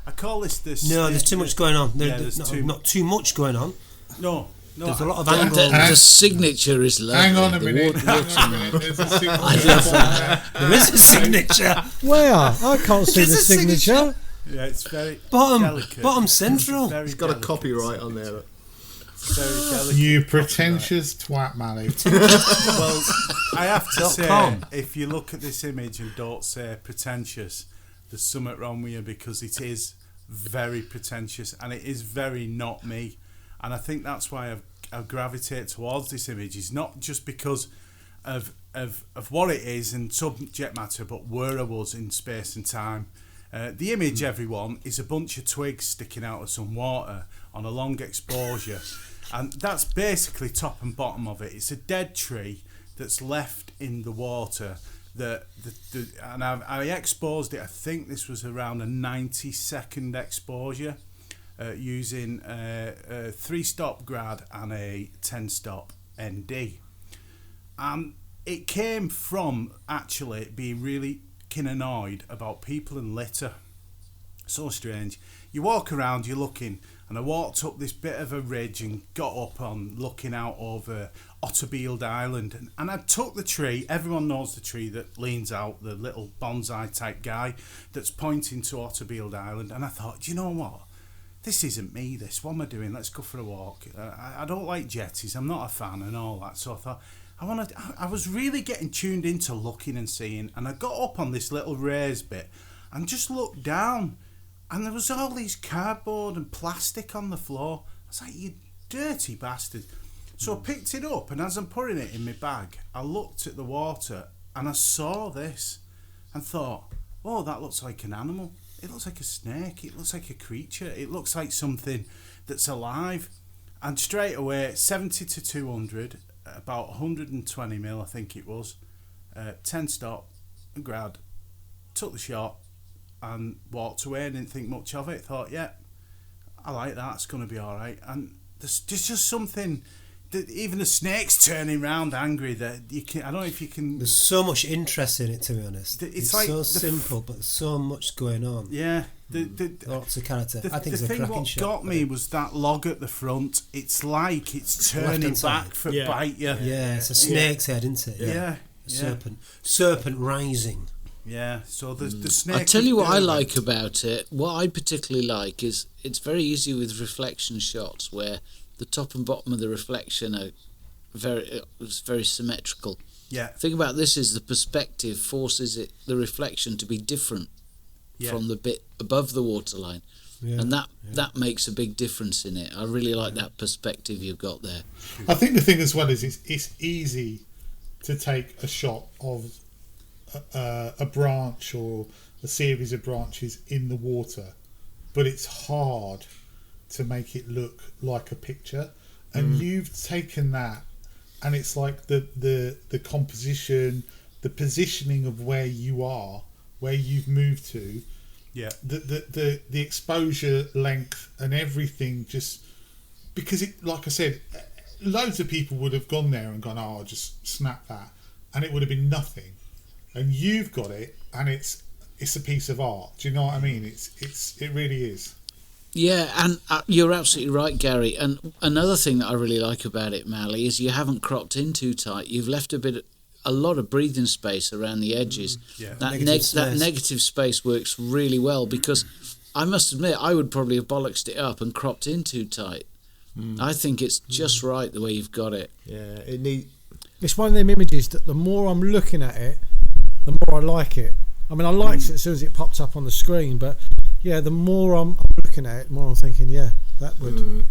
I call this the. No, there's too much going on. Yeah, there's Not too much going on. No. There's a lot of The, angles. the signature is lovely. Hang on a The minute. water- Hang on a minute. There's a signature. I love that. There is a signature. Where? I can't see the There's a signature. Yeah, it's very Bottom delicate. central. Very He's got a delicate. copyright on there. Very delicate. You pretentious twat, Mally. Well, I have to say, .com. if you look at this image and don't say pretentious, there's something wrong with you, because it is very pretentious and it is very not me. And I think that's why I gravitate towards this image. Is not just because of what it is and subject matter, but where I was in space and time. The image, everyone, is a bunch of twigs sticking out of some water on a long exposure, and that's basically top and bottom of it. It's a dead tree that's left in the water. And I exposed it. I think this was around a 90-second exposure, using a 3-stop grad and a 10-stop ND. And it came from actually being really annoyed about people and litter. So strange. You walk around, you're looking, and I walked up this bit of a ridge and got up on looking out over Otterbeeld Island, and I took the tree. Everyone knows the tree that leans out, the little bonsai type guy that's pointing to Otterbeeld Island, and I thought, do you know what? This isn't me, this. What am I doing? Let's go for a walk. I don't like jetties. I'm not a fan and all that. So I thought, I was really getting tuned into looking and seeing, and I got up on this little raised bit and just looked down, and there was all these cardboard and plastic on the floor. I was like, you dirty bastard. So I picked it up, and as I'm putting it in my bag, I looked at the water and I saw this and thought, oh, that looks like an animal. It looks like a snake. It looks like a creature. It looks like something that's alive. And straight away, 70 to 200, about 120 mil, I think it was, 10 stop, and grad, took the shot and walked away. Didn't think much of it. Thought, yeah, I like that. It's going to be all right. And there's just something that even the snake's turning round angry that you can. I don't know if you can. There's so much interest in it, to be honest. It's It's like so the simple, but there's so much going on. Yeah. Lots of character. The I think it's a thing cracking what shot. got me was that log at the front. It's like it's turning Left-hand side. back for Yeah. bite you. Yeah, it's a snake's head, isn't it? Yeah. Serpent rising. Yeah. So the snake. I'll tell you what I is like about it. What I particularly like is it's very easy with reflection shots where the top and bottom of the reflection are very symmetrical. Yeah. The thing about this is the perspective forces the reflection to be different from the bit above the waterline. Yeah. And that makes a big difference in it. I really like that perspective you've got there. I think the thing as well is it's easy to take a shot of a branch or a series of branches in the water, but it's hard to make it look like a picture. And you've taken that, and it's like the composition, the positioning of where you are, where you've moved to, the exposure length and everything, just because it, like I said, loads of people would have gone there and gone, oh, I'll just snap that, and it would have been nothing. And you've got it, and it's a piece of art. Do you know what I mean? It really is. Yeah, and you're absolutely right, Gary. And another thing that I really like about it, Mally, is you haven't cropped in too tight. You've left a lot of breathing space around the edges. Yeah. That negative space works really well, because I must admit I would probably have bollocksed it up and cropped in too tight. I think it's just right the way you've got it. Yeah, it's one of them images that the more I'm looking at it, the more I like it. I mean, I liked it as soon as it popped up on the screen, but yeah, the more I'm looking at it, the more I'm thinking, yeah, that would.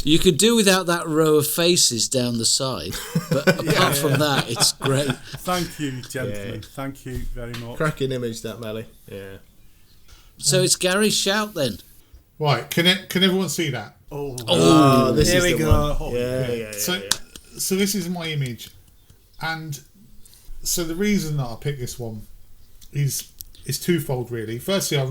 You could do without that row of faces down the side, but apart from that, it's great. Thank you, gentlemen. Yeah. Thank you very much. Cracking image, that, Mally. Yeah. So it's Gary's shout then. Right, can everyone see that? Oh, this there is we the go. one. Yeah. So this is my image, and so the reason that I picked this one is twofold, really. Firstly, I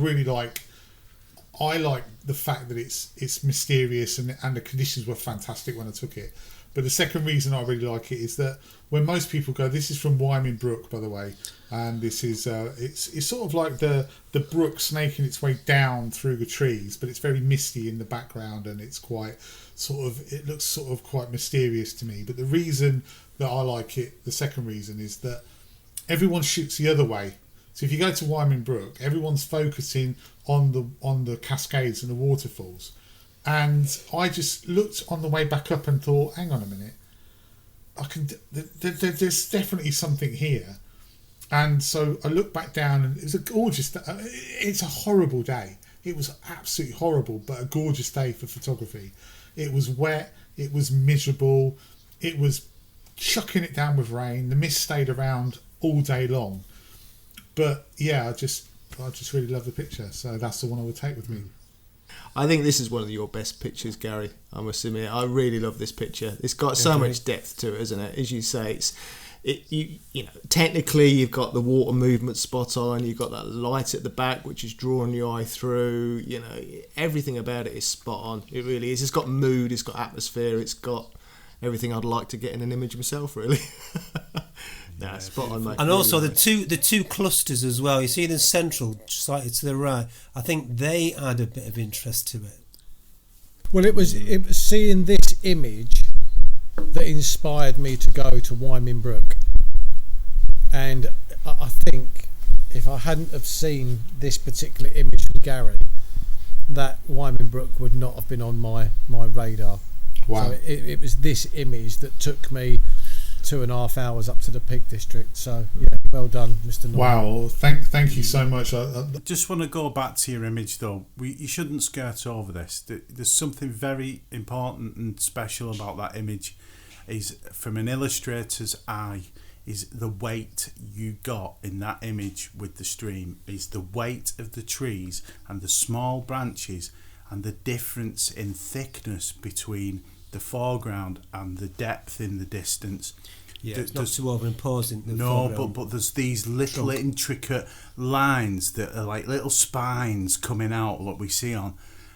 like the fact that it's mysterious, and the conditions were fantastic when I took it. But the second reason I really like it is that when most people go, this is from Wyoming Brook, by the way, and this is it's sort of like the brook snaking its way down through the trees, but it's very misty in the background, and it's quite it looks sort of quite mysterious to me. But the reason that I like it, the second reason, is that everyone shoots the other way. So if you go to Wyoming Brook, everyone's focusing on the cascades and the waterfalls. And I just looked on the way back up and thought, hang on a minute, there's definitely something here. And so I looked back down, and it was a gorgeous day. It's a horrible day. It was absolutely horrible, but a gorgeous day for photography. It was wet, it was miserable, it was chucking it down with rain. The mist stayed around all day long. But yeah, I just really love the picture, so that's the one I would take with me. I think this is one of your best pictures, Gary. I must admit, I really love this picture. It's got so much depth to it, isn't it? As you say, you know, technically you've got the water movement spot on. You've got that light at the back, which is drawing your eye through. You know, everything about it is spot on. It really is. It's got mood. It's got atmosphere. It's got everything I'd like to get in an image myself, really. No, spot on, mate. And also the two clusters as well. You see the central, slightly to the right. I think they add a bit of interest to it. Well, it was seeing this image that inspired me to go to Wyoming Brook, and I think if I hadn't have seen this particular image from Gary, that Wyoming Brook would not have been on my radar. Wow. So it was this image that took me 2.5 hours up to the Peak District. So yeah, well done, Mr. Norman. Wow, thank you so much. I just want to go back to your image, though. You shouldn't skirt over this. There's something very important and special about that image. Is from an illustrator's eye, is the weight you got in that image with the stream, is the weight of the trees and the small branches, and the difference in thickness between the foreground and the depth in the distance. Yeah, it's not too overimposing. But there's these little intricate lines that are like little spines coming out, what we see on,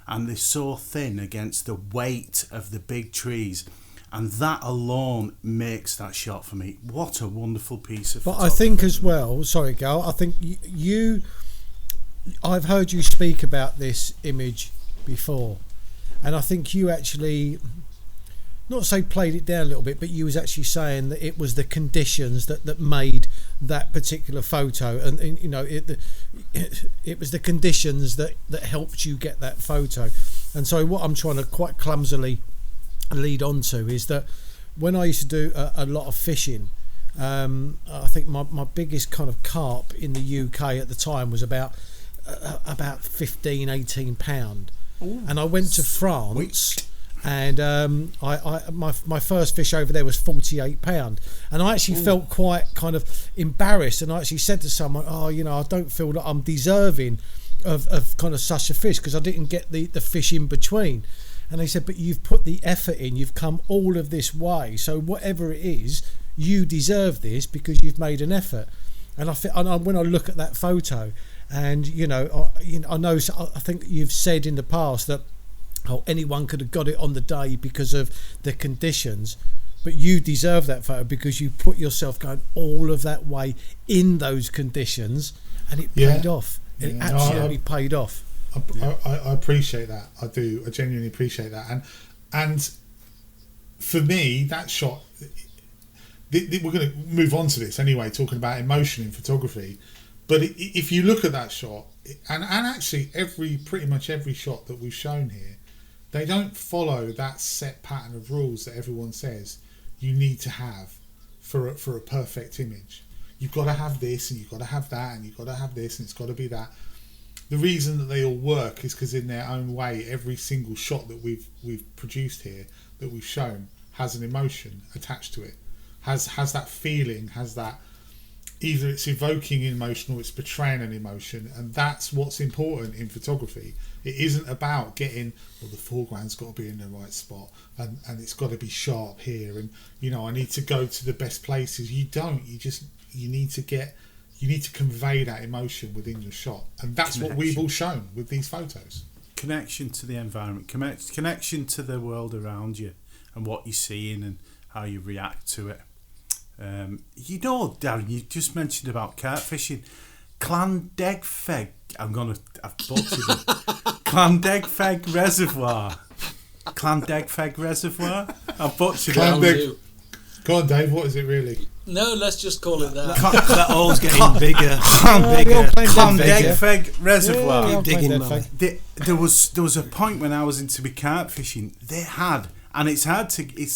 and they're so thin against the weight of the big trees, and that alone makes that shot for me. What a wonderful piece of photography. But I think as well, sorry Gal, I think I've heard you speak about this image before, and I think you actually, not say played it down a little bit, but you was actually saying that it was the conditions that made that particular photo, and you know it was the conditions that helped you get that photo. And so what I'm trying to quite clumsily lead on to is that when I used to do a lot of fishing, I think my biggest kind of carp in the UK at the time was about 15-18 pound. And I went to France, and my first fish over there was 48 pound, and I actually felt quite kind of embarrassed, and I actually said to someone, I don't feel that I'm deserving of kind of such a fish, because I didn't get the fish in between. And they said, but you've put the effort in, you've come all of this way, so whatever it is, you deserve this because you've made an effort. And when I look at that photo, and I think you've said in the past that anyone could have got it on the day because of the conditions, but you deserve that photo because you put yourself going all of that way in those conditions, and it paid off. It absolutely paid off. I appreciate that. I do. I genuinely appreciate that. And for me, that shot. We're going to move on to this anyway, talking about emotion in photography. But if you look at that shot, and actually pretty much every shot that we've shown here, they don't follow that set pattern of rules that everyone says you need to have for a perfect image. You've got to have this, and you've got to have that, and you've got to have this, and it's got to be that. The reason that they all work is because in their own way, every single shot that we've produced here, that we've shown, has an emotion attached to it. Has that feeling, has that, either it's evoking emotion or it's betraying an emotion, and that's what's important in photography. It isn't about getting, well, the foreground's got to be in the right spot, and it's got to be sharp here, and I need to go to the best places. You don't. You need to convey that emotion within your shot, and that's what we've all shown with these photos. Connection to the environment, connection to the world around you, and what you're seeing and how you react to it. Darren, you just mentioned about carp fishing. Llandegfeg, I've butchered it. Llandegfeg Reservoir. Llandegfeg Reservoir? I've butchered it. Go on, Dave, what is it really? No, let's just call it that. That all's getting bigger. Llandegfeg Reservoir. Keep digging, Molly. There was a point when I was into my carp fishing, they had, and it's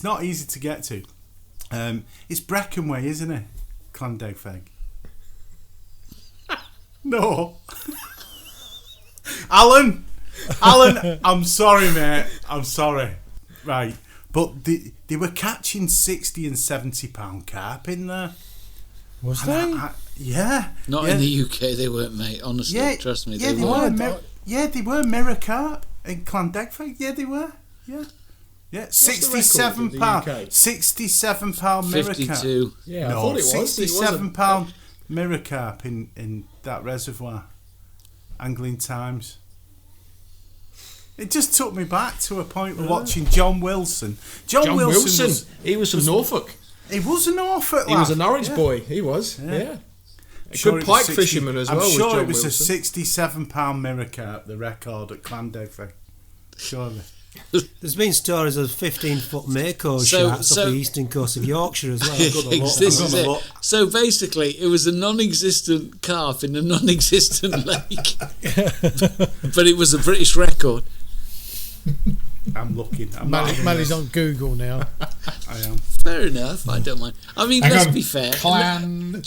not easy to get to. It's Brecon Way, isn't it? Llandegfeg. No. Alan, I'm sorry, mate. I'm sorry. Right. But they were catching 60 and 70 pound carp in there. Was they? Yeah. Not in the UK, they weren't, mate. Honestly, trust me, they weren't. They were mirror carp in Llandegfeg. Yeah, they were. Yeah. Yeah, 67 pound. 67 pound mirror carp. 52. Yeah, no, I thought it was. 67 pound mirror carp in that reservoir. Angling Times. It just took me back to a point of watching John Wilson. John Wilson. He was from Norfolk. He was a Norfolk. He was a Norwich boy. He was. Yeah. A Sure good pike fisherman as well. I'm sure John it was Wilson. a 67 pound mirror carp, the record at Llandegfeg. Surely. There's been stories of 15-foot Mayco sharks off the eastern coast of Yorkshire as well. This is it. So basically, it was a non-existent carp in a non-existent lake, but it was a British record. I'm looking. Mally's on Google now. I am. Fair enough. I don't mind. I mean, let's be fair. Llandegfeg.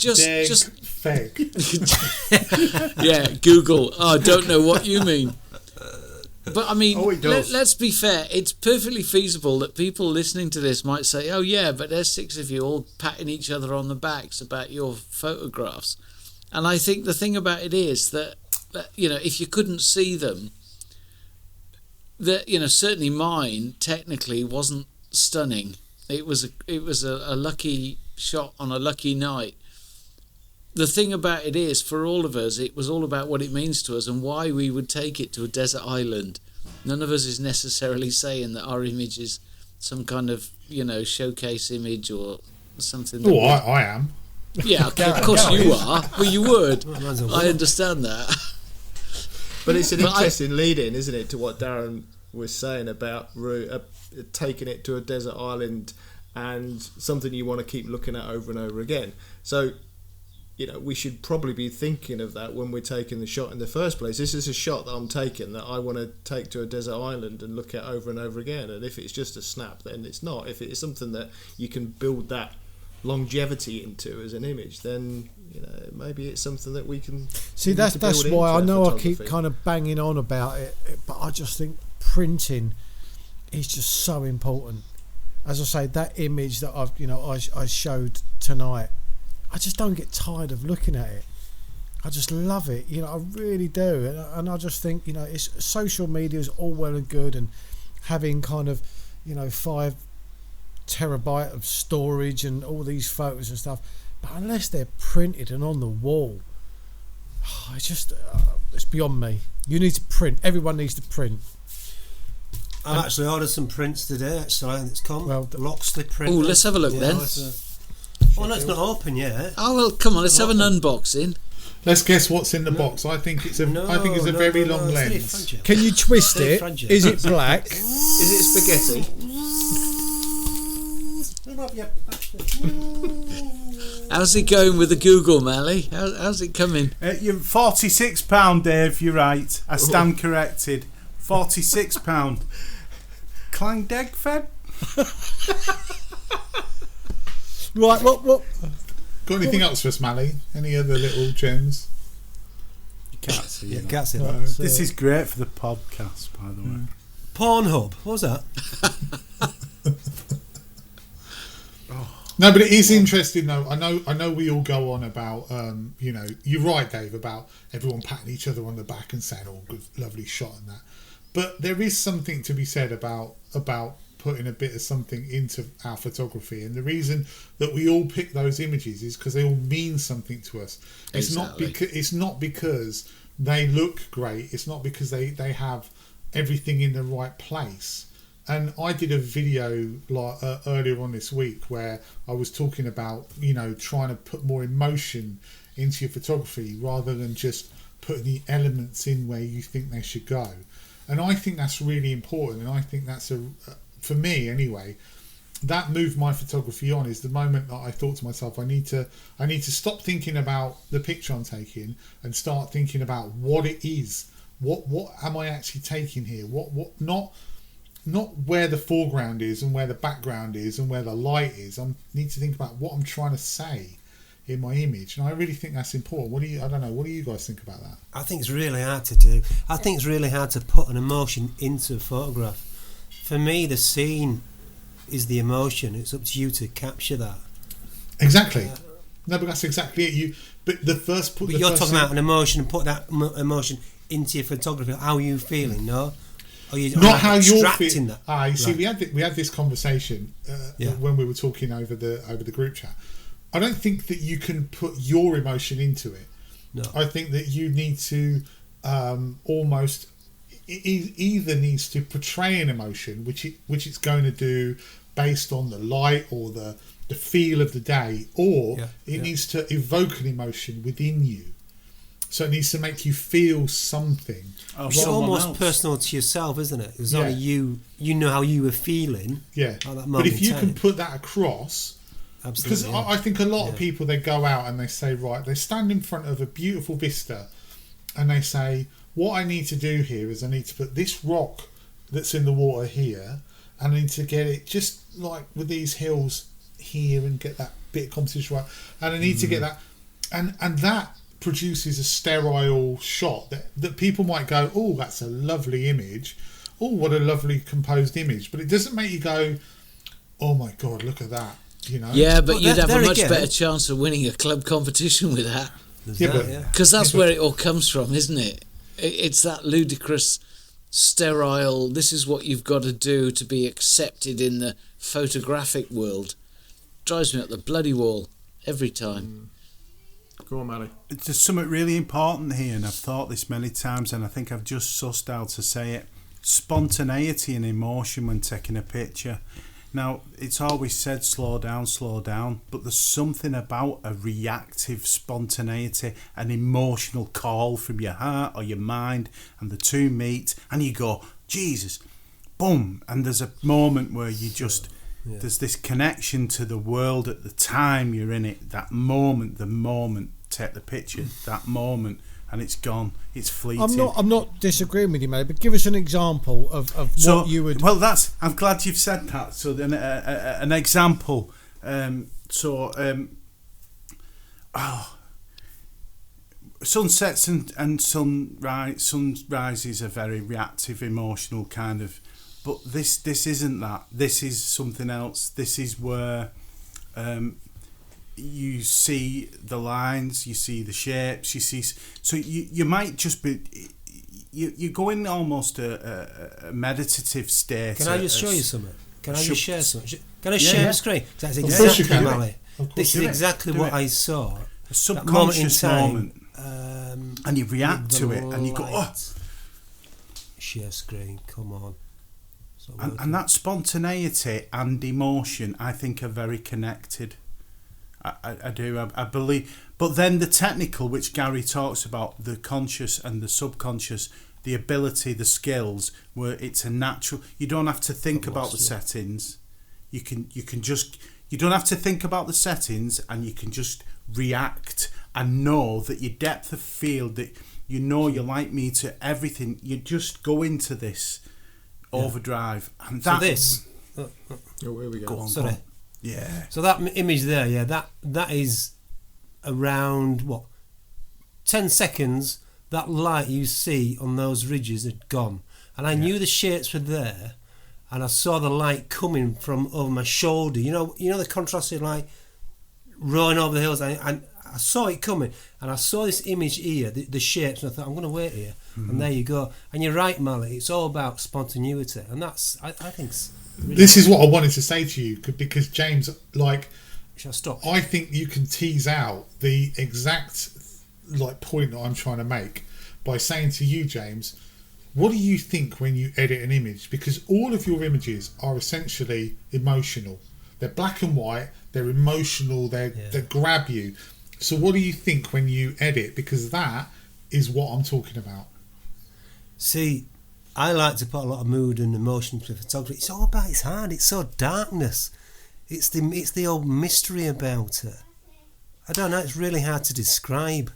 Yeah, Google. Oh, I don't know what you mean. But I mean, let's be fair. It's perfectly feasible that people listening to this might say, "Oh yeah, but there's 6 of you all patting each other on the backs about your photographs." And I think the thing about it is that if you couldn't see them, that certainly mine technically wasn't stunning. It was a lucky shot on a lucky night. The thing about it is, for all of us, it was all about what it means to us and why we would take it to a desert island. None of us is necessarily saying that our image is some kind of, showcase image or something. Oh, I am. Yeah, okay, of course you are. Well, you would. I understand that. But it's an interesting lead-in, isn't it, to what Darren was saying about taking it to a desert island and something you want to keep looking at over and over again. So, we should probably be thinking of that when we're taking the shot in the first place. This is a shot that I'm taking that I want to take to a desert island and look at over and over again. And if it's just a snap, then it's not. If it's something that you can build that longevity into as an image, then maybe it's something that we can see. That's why I know I keep kind of banging on about it, but I just think printing is just so important. As I say, that image that I showed tonight, I just don't get tired of looking at it. I just love it, I really do, and I just think it's social media is all well and good, and having kind of 5 terabyte of storage and all these photos and stuff, but unless they're printed and on the wall, it's beyond me. You need to print. Everyone needs to print. I've actually ordered some prints today. Actually, it's come. Well, the Locksley print. Oh, let's have a look then. Well, no, it's not open yet. Oh well, come on, let's have an unboxing. Let's guess what's in the box. I think it's a very long it's very lens. fragile. Can you twist Very it? fragile. Is it black? Is it spaghetti? How's it going with the Google, Mally? How's it coming? You're £46, Dave. You're right. I stand corrected. £46. Clang Deg Fed. Right. What? Got anything else for us, Mally? Any other little gems? You can't see. Yeah, you know. can't see No. that. So- This is great for the podcast, by the way. Pornhub. What was that? No, but it is interesting though. I know we all go on about, you're right, Dave, about everyone patting each other on the back and saying, "Oh, good, lovely shot," and that. But there is something to be said about putting a bit of something into our photography, and the reason that we all pick those images is because they all mean something to us. It's not because they look great. It's not because they have everything in the right place. And I did a video earlier on this week where I was talking about, trying to put more emotion into your photography rather than just putting the elements in where you think they should go. And I think that's really important. And I think that's for me anyway, that moved my photography on, is the moment that I thought to myself, I need to stop thinking about the picture I'm taking and start thinking about what it is. What am I actually taking here? Not where the foreground is and where the background is and where the light is. I need to think about what I'm trying to say in my image, and I really think that's important. What do you guys think about that? I think it's really hard to do. I think it's really hard to put an emotion into a photograph. For me, the scene is the emotion. It's up to you to capture that. Exactly. No, but that's exactly it. But you're talking about an emotion and put that emotion into your photography. How are you feeling? No. Not how you're feeling. You see, we had this conversation when we were talking over the group chat. I don't think that you can put your emotion into it. No. I think that you need to almost either needs to portray an emotion, which it's going to do based on the light or the feel of the day, or it needs to evoke an emotion within you. So it needs to make you feel something. It's almost personal to yourself, isn't it? It's only you know how you were feeling. Yeah. At that moment but if you in time. can put that across, because I think a lot of people, they go out and they say, right, they stand in front of a beautiful vista and they say, what I need to do here is I need to put this rock that's in the water here, and I need to get it just like with these hills here and get that bit of composition right, and I need to get that, and that produces a sterile shot that people might go, oh, that's a lovely image, oh, what a lovely composed image, but it doesn't make you go, oh my god, look at that, Yeah, but you'd have a much better chance of winning a club competition with that. Because that's where it all comes from, isn't it? It's that ludicrous, sterile, this is what you've got to do to be accepted in the photographic world. Drives me up the bloody wall every time. Go on, Mally. There's something really important here, and I've thought this many times, and I think I've just sussed how to say it. Spontaneity and emotion when taking a picture. Now, it's always said slow down, but there's something about a reactive spontaneity, an emotional call from your heart or your mind, and the two meet, and you go, Jesus, boom, and there's a moment where you just... There's this connection to the world at the time you're in it. That moment, take the picture. That moment, and it's gone. It's fleeting. I'm not disagreeing with you, mate. But give us an example of what you would. Well, I'm glad you've said that. So then, an example. Sunsets and sunrises are very reactive, emotional kind of. But this isn't that. This is something else. This is where you see the lines, you see the shapes, you see. So you might just be. You go in almost a meditative state. Can I just show you something? Can I just share something? Can I share the screen? That's Of course you exactly, can. Mally. This is exactly what I saw. A subconscious moment. And you react to it, and you go, oh. Share screen, come on. And that spontaneity and emotion, I think, are very connected. I do. I believe. But then the technical, which Gary talks about, the conscious and the subconscious, the ability, the skills, where it's a natural. You don't have to think about the settings. You can just. You don't have to think about the settings, and you can just react and know that your depth of field, that you know you like me to everything. You just go into this overdrive, and that. So this. Oh, here we go. Go on, Sorry. go on. Yeah. So that image there, yeah, that is around 10 seconds. That light you see on those ridges had gone, and I knew the shapes were there, and I saw the light coming from over my shoulder. You know the contrasted light rolling over the hills, and I saw it coming, and I saw this image here, the shapes, and I thought, I'm going to wait here, and there you go. And you're right, Mally, it's all about spontaneity, and that's I think. Really this is what I wanted to say to you, because James, Shall I stop? I think you can tease out the exact point that I'm trying to make by saying to you, James, what do you think when you edit an image? Because all of your images are essentially emotional. They're black and white. They're emotional. They grab you. So what do you think when you edit? Because that is what I'm talking about. See, I like to put a lot of mood and emotion to photography. It's all about its heart. It's so darkness. It's the old mystery about it. I don't know. It's really hard to describe.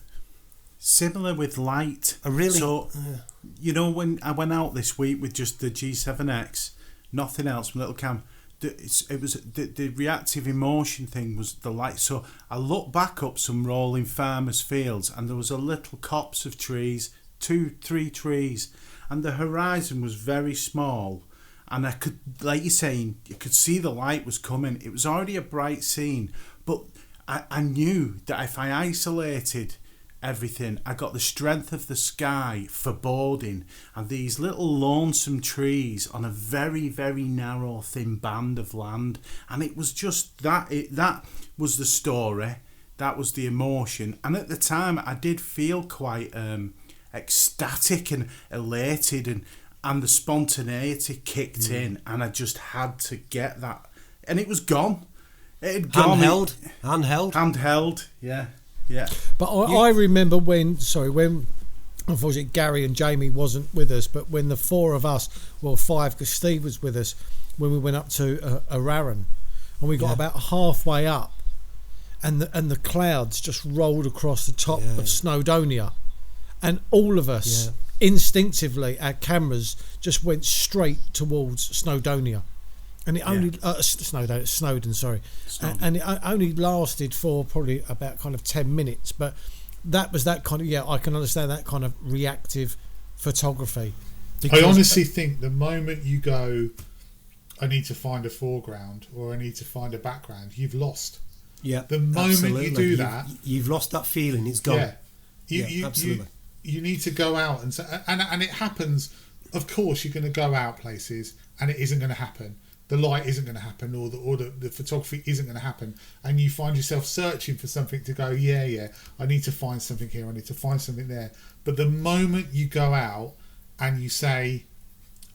Similar with light. When I went out this week with just the G7X, nothing else, my little cam. It was the reactive emotion thing was the light. So I looked back up some rolling farmers' fields, and there was a little copse of trees, 2-3 trees. And the horizon was very small, and I could, like you're saying, you could see the light was coming. It was already a bright scene, but I knew that if I isolated everything, I got the strength of the sky foreboding, and these little lonesome trees on a very, very narrow, thin band of land, and it was just that. That was the story. That was the emotion, and at the time, I did feel quite. Ecstatic and elated, and the spontaneity kicked in, and I just had to get that, and it was gone. It had gone. Handheld. Yeah. But I remember when unfortunately Gary and Jamie wasn't with us, but when the four of us, five, because Steve was with us, when we went up to Araran, and we got about halfway up, and the clouds just rolled across the top of Snowdonia. And all of us, instinctively, our cameras just went straight towards Snowdonia. And it only... Snowden, sorry. And it only lasted for probably about kind of 10 minutes. But that was that kind of... I can understand that kind of reactive photography. I honestly think the moment you go, I need to find a foreground or I need to find a background, you've lost. Yeah, the moment you do that... You've lost that feeling. It's gone. Yeah. Absolutely. You need to go out and it happens. Of course, you're going to go out places and it isn't going to happen. The light isn't going to happen, or the photography isn't going to happen, and you find yourself searching for something to go. I need to find something here. I need to find something there. But the moment you go out and you say,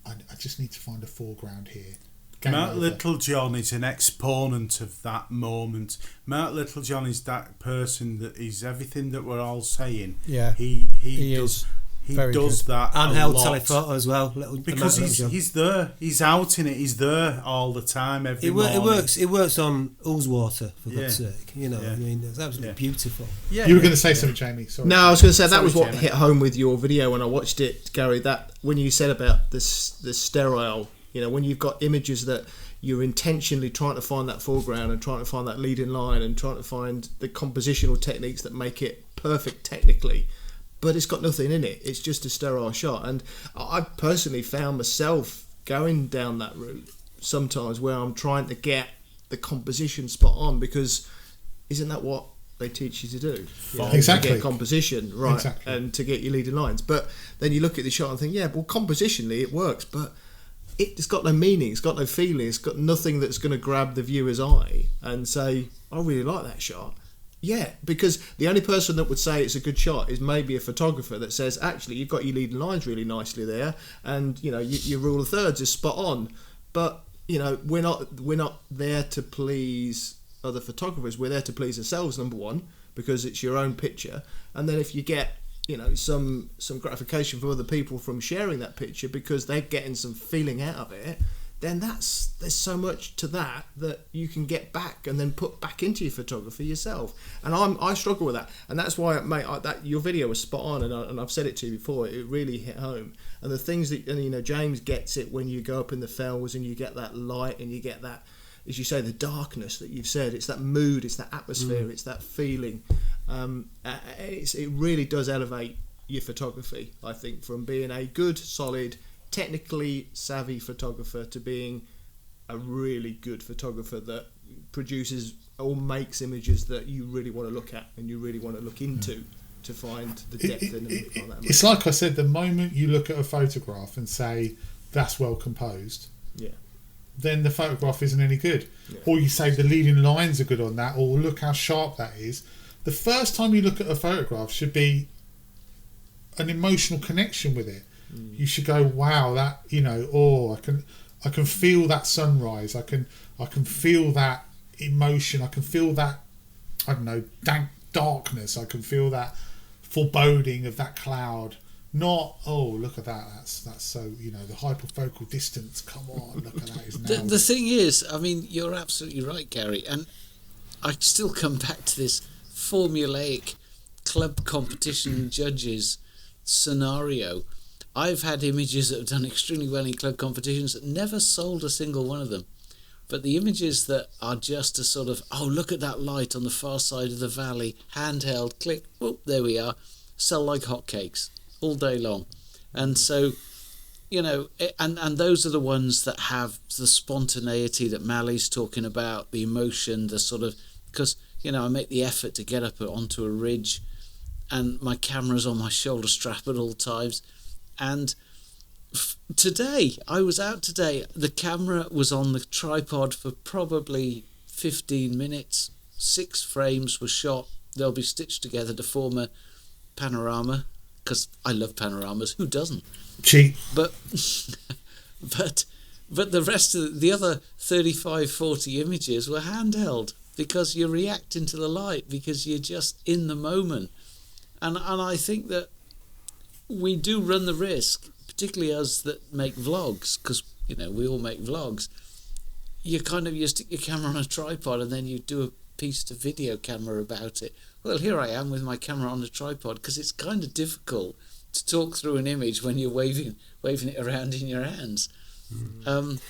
I just need to find a foreground here. Mark Littlejohn is an exponent of that moment. Mark Littlejohn is that person that is everything that we're all saying. Yeah, he does. is. He does that handheld telephoto as well, because he's there. He's out in it. He's there all the time. Every morning. It works on Ullswater, for God's sake. I mean, it's absolutely beautiful. Yeah, you were going to say something, Jamie. Sorry. No, I was going to say that was what hit home with your video when I watched it, Gary. That when you said about the sterile, when you've got images that you're intentionally trying to find that foreground and trying to find that leading line and trying to find the compositional techniques that make it perfect technically. But it's got nothing in it. It's just a sterile shot. And I personally found myself going down that route sometimes where I'm trying to get the composition spot on, because isn't that what they teach you to do? Exactly. To get composition right, and to get your leading lines. But then you look at the shot and think, compositionally it works, but it's got no meaning, it's got no feeling, it's got nothing that's going to grab the viewer's eye and say, I really like that shot. Yeah, because the only person that would say it's a good shot is maybe a photographer that says, actually, you've got your leading lines really nicely there, and your rule of thirds is spot on. But we're not there to please other photographers. We're there to please ourselves, number one, because it's your own picture, and then if you get some gratification from other people from sharing that picture because they're getting some feeling out of it, then there's so much to that you can get back and then put back into your photography yourself. And I struggle with that, and that's why, mate, that your video was spot on, and I've said it to you before. It really hit home. And the things that, and James gets it when you go up in the fells and you get that light and you get that, as you say, the darkness that you've said. It's that mood, it's that atmosphere, it's that feeling. It really does elevate your photography, I think, from being a good, solid, technically savvy photographer to being a really good photographer that produces or makes images that you really want to look at and you really want to look into to find the depth in them. It's like I said, the moment you look at a photograph and say that's well composed, then the photograph isn't any good. Or you say the leading lines are good on that, or look how sharp that is. The first time you look at a photograph should be an emotional connection with it. You should go, wow, that, I can feel that sunrise. I can feel that emotion. I can feel that, I don't know, dank darkness. I can feel that foreboding of that cloud. Not, oh, look at that. That's so, the hyperfocal distance. Come on, look at that. Is now the thing is, I mean, you're absolutely right, Gary, and I still come back to this formulaic club competition judges scenario. I've had images that have done extremely well in club competitions that never sold a single one of them. But the images that are just a sort of, oh, look at that light on the far side of the valley, handheld, click, whoop, there we are, sell like hotcakes all day long. And so, and those are the ones that have the spontaneity that Mally's talking about, the emotion, the sort of, because, I make the effort to get up onto a ridge and my camera's on my shoulder strap at all times. And today, I was out today, the camera was on the tripod for probably 15 minutes. 6 frames were shot. They'll be stitched together to form a panorama, because I love panoramas. Who doesn't? Cheap. But the rest of the other 35, 40 images were handheld, because you're reacting to the light, because you're just in the moment. And I think that we do run the risk, particularly us that make vlogs, because we all make vlogs. You stick your camera on a tripod and then you do a piece to video camera about it. Well, here I am with my camera on a tripod, because it's kind of difficult to talk through an image when you're waving it around in your hands. And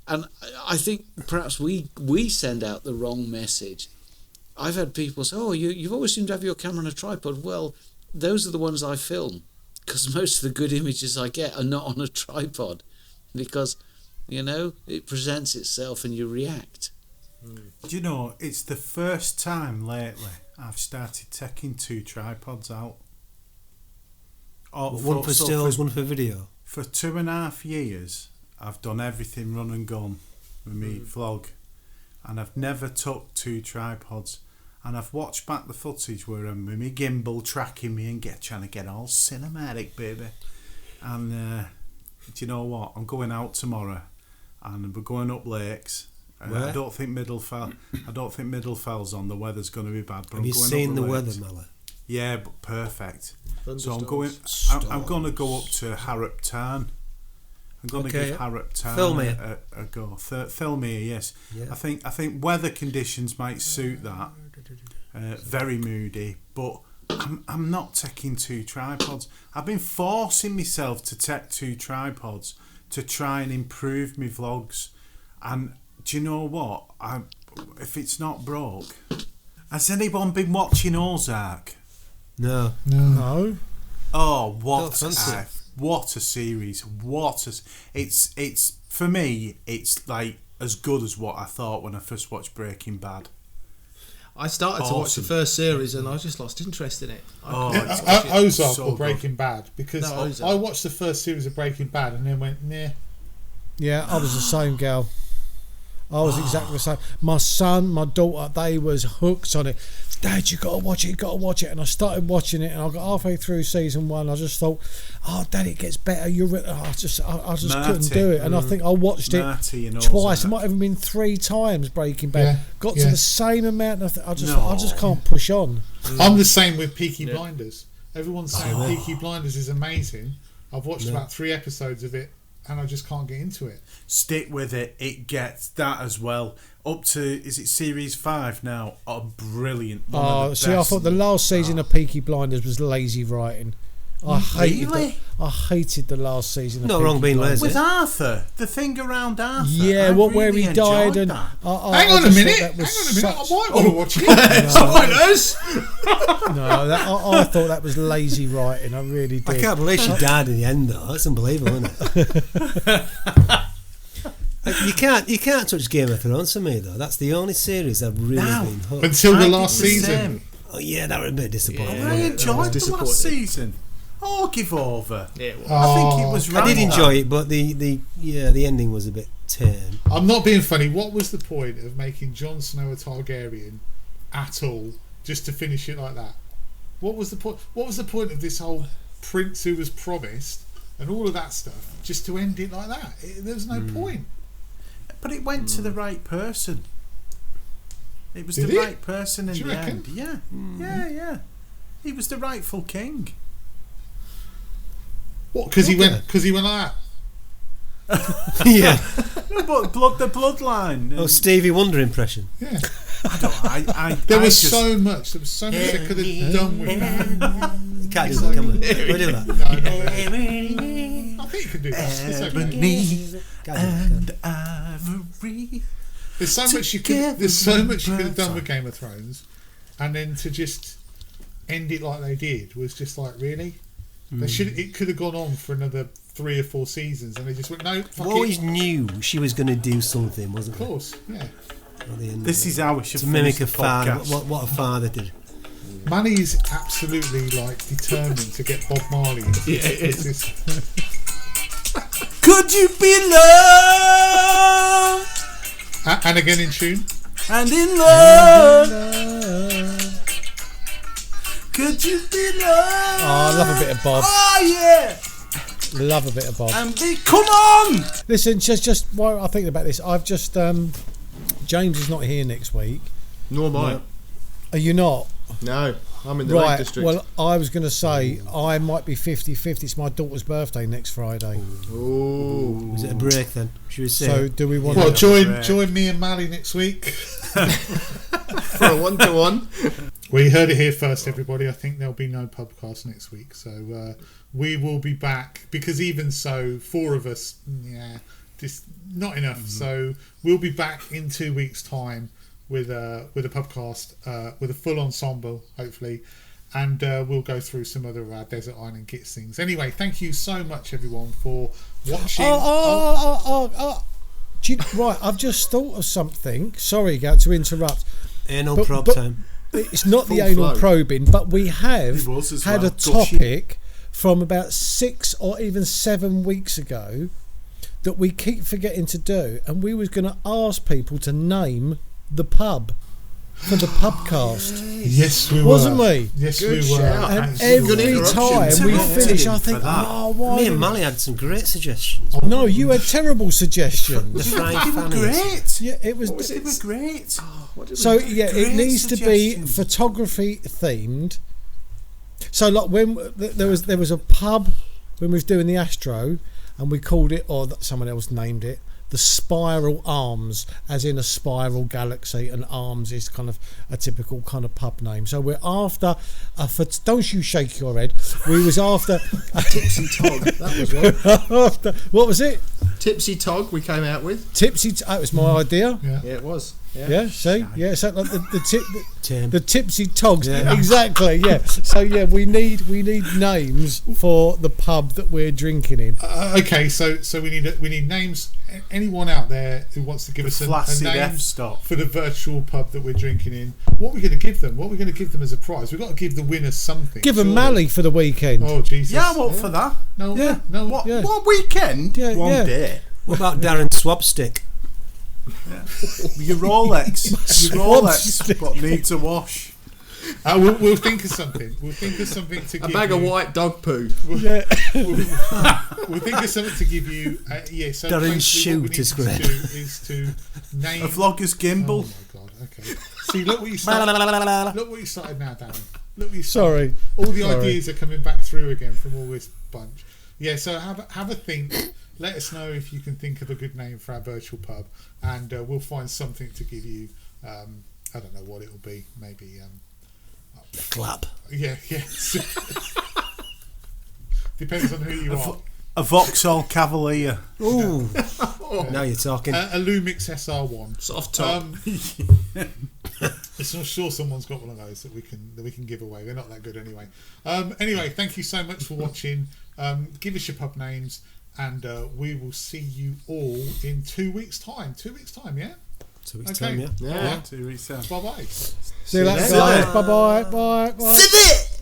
I think perhaps we send out the wrong message. I've had people say, "Oh, you've always seemed to have your camera on a tripod." Well, those are the ones I film, because most of the good images I get are not on a tripod, because it presents itself and you react. Do you know, it's the first time lately I've started taking 2 tripods out. One for stills, one for video. For 2.5 years I've done everything run and gun with me vlog, and I've never took 2 tripods. And I've watched back the footage where I'm with my gimbal tracking me and trying to get all cinematic, baby. And do you know what? I'm going out tomorrow, and we're going up lakes. I don't think Middlefell's on. The weather's going to be bad. But Have you seen the weather, Mala? Yeah, but perfect. So I'm going to go up to Harrop Tarn. I'm going to give Harrop Tarn a go. Thirlmere, yes. Yeah. I think weather conditions might suit that. Very moody, but I'm not taking 2 tripods. I've been forcing myself to take 2 tripods to try and improve my vlogs. And do you know what? If it's not broke, has anyone been watching Ozark? No. Oh, what a series! It's for me. It's like as good as what I thought when I first watched Breaking Bad. I started to watch the first series and I just lost interest in it. Ozark or Breaking Bad, because I watched the first series of Breaking Bad and then went, nah. Yeah, I was the same, gal. I was exactly the same. My son, my daughter, they was hooked on it. Dad, you gotta watch it, and I started watching it, and I got halfway through season 1. I just thought, oh, Dad, it gets better. I just couldn't do it, and I think I watched it twice. It might have been 3 times. Breaking Bad got to the same amount. I just can't push on. I'm the same with Peaky Blinders. Everyone's saying Peaky Blinders is amazing. I've watched about 3 episodes of it, and I just can't get into it. Stick with it. It gets that as well. Up to, is it series 5 now? Oh, brilliant. I thought the last season of Peaky Blinders was lazy writing. I hated the last season of Not Peaky wrong being Blinders. lazy. With Arthur, the thing around Arthur. Yeah, where he died, and Hang on a minute. I might want to watch it. Spoilers! I thought that was lazy writing. I really did. I can't believe she died in the end, though. That's unbelievable, isn't it? You can't touch Game of Thrones for me, though. That's the only series I've really been hooked. Until the last season. Oh yeah, that was a bit disappointing. I enjoyed the last season. Oh, give over. Yeah, it was. I think it was right. I did enjoy it, but the ending was a bit tame. I'm not being funny. What was the point of making Jon Snow a Targaryen at all, just to finish it like that? What was the point? What was the point of this whole prince who was promised and all of that stuff, just to end it like that? There was no point. But it went to the right person. It was right person in the end. Yeah. Yeah. He was the rightful king. What? Because he went like that. Yeah. But the bloodline. Oh, Stevie Wonder impression. Yeah. There was so much they could have done with that. You can't do that, can we? Can we do that? No. I think you can do that. It's okay. And ivory. There's so much you could have done with Game of Thrones, and then to just end it like they did was just like, really? It could have gone on for another 3 or 4 seasons, and they just went, no. We always knew she was going to do something, wasn't it? Of course, yeah. This is how we should to mimic a father. what a father did. Manny is absolutely determined to get Bob Marley into this. Could you be loved? And again in tune. And in love. Could you be loved? Oh, I love a bit of Bob. Oh yeah. Love a bit of Bob. Come on. Listen, just while I think about this, I've just James is not here next week. Nor am I. Are you not? No, I'm in the Lake District. Well, I was going to say I might be 50-50. It's my daughter's birthday next Friday. Ooh. Was it a break then? Should we say? So do we want to join me and Mally next week for a 1-to-1? We heard it here first, everybody. I think there'll be no Pubcast next week, so we will be back, because even so, 4 of us, just not enough. So we'll be back in 2 weeks' time with a Pubcast with a full ensemble, hopefully, and we'll go through some other Desert Island Gits things. Anyway, thank you so much, everyone, for watching. Right, I've just thought of something. Sorry, Gat, to interrupt. Anal probe time. It's not the anal probing, but we have had a topic from about 6 or even 7 weeks ago that we keep forgetting to do, and we was going to ask people to name the pub for the Pubcast. Yes, we were. Wasn't we? Yes, Good we were. shout. And every time we finish, I think, why? Me and Mally had some great suggestions. No, you had terrible suggestions. The frying They were fannies. great. Yeah, it was. They were great. So yeah, Great it needs to be suggestions. photography themed. So like when there was a pub when we was doing the Astro, and we called it, or someone else named it, the Spiral Arms, as in a spiral galaxy, and Arms is kind of a typical kind of pub name. So we're after don't you shake your head. We was after Tipsy Tog. That was one. after, what was it? Tipsy Tog we came out with. Tipsy. That was my idea. Yeah. Yeah, it was. Yeah, see? Yeah, so like Tim. the tipsy togs. Yeah. Exactly, yeah. So yeah, we need names for the pub that we're drinking in. Okay, so we need names. Anyone out there who wants to give us a name F-stop for the virtual pub that we're drinking in, what are we going to give them? What are we going to give them as a prize? We've got to give the winners something. Give them Mally for the weekend. Oh Jesus! Yeah, I want for that. No, Yeah. no. What? Yeah. What weekend? Yeah, One yeah. day. What about Darren Swabstick? Your Rolex, but needs a wash. We'll think of something. We'll think of something to A give bag you. of white dog poo. We'll think of something to give you. So Darren's basically shoe what we need to scrape. do is to name A vlogger's gimbal. Oh my god! Okay. See, look what you started. Look what you started now, Darren. Look what you started. Sorry. All the Sorry. ideas are coming back through again from all this bunch. Yeah. So have a think. Let us know if you can think of a good name for our virtual pub, and we'll find something to give you. I don't know what it'll be. Maybe. Clap. Yeah. Depends on who you are. A Vauxhall Cavalier. Ooh. Now you're talking. A Lumix SR1. Soft top. I'm sure someone's got one of those that we can give away. They're not that good anyway. Anyway, thank you so much for watching. Give us your pub names, and we will see you all in 2 weeks' time. 2 weeks' time, yeah? 2 weeks' Okay. time, yeah. Yeah. 2 weeks. Bye bye. See you later, guys. Bye bye. Bye. Sit there.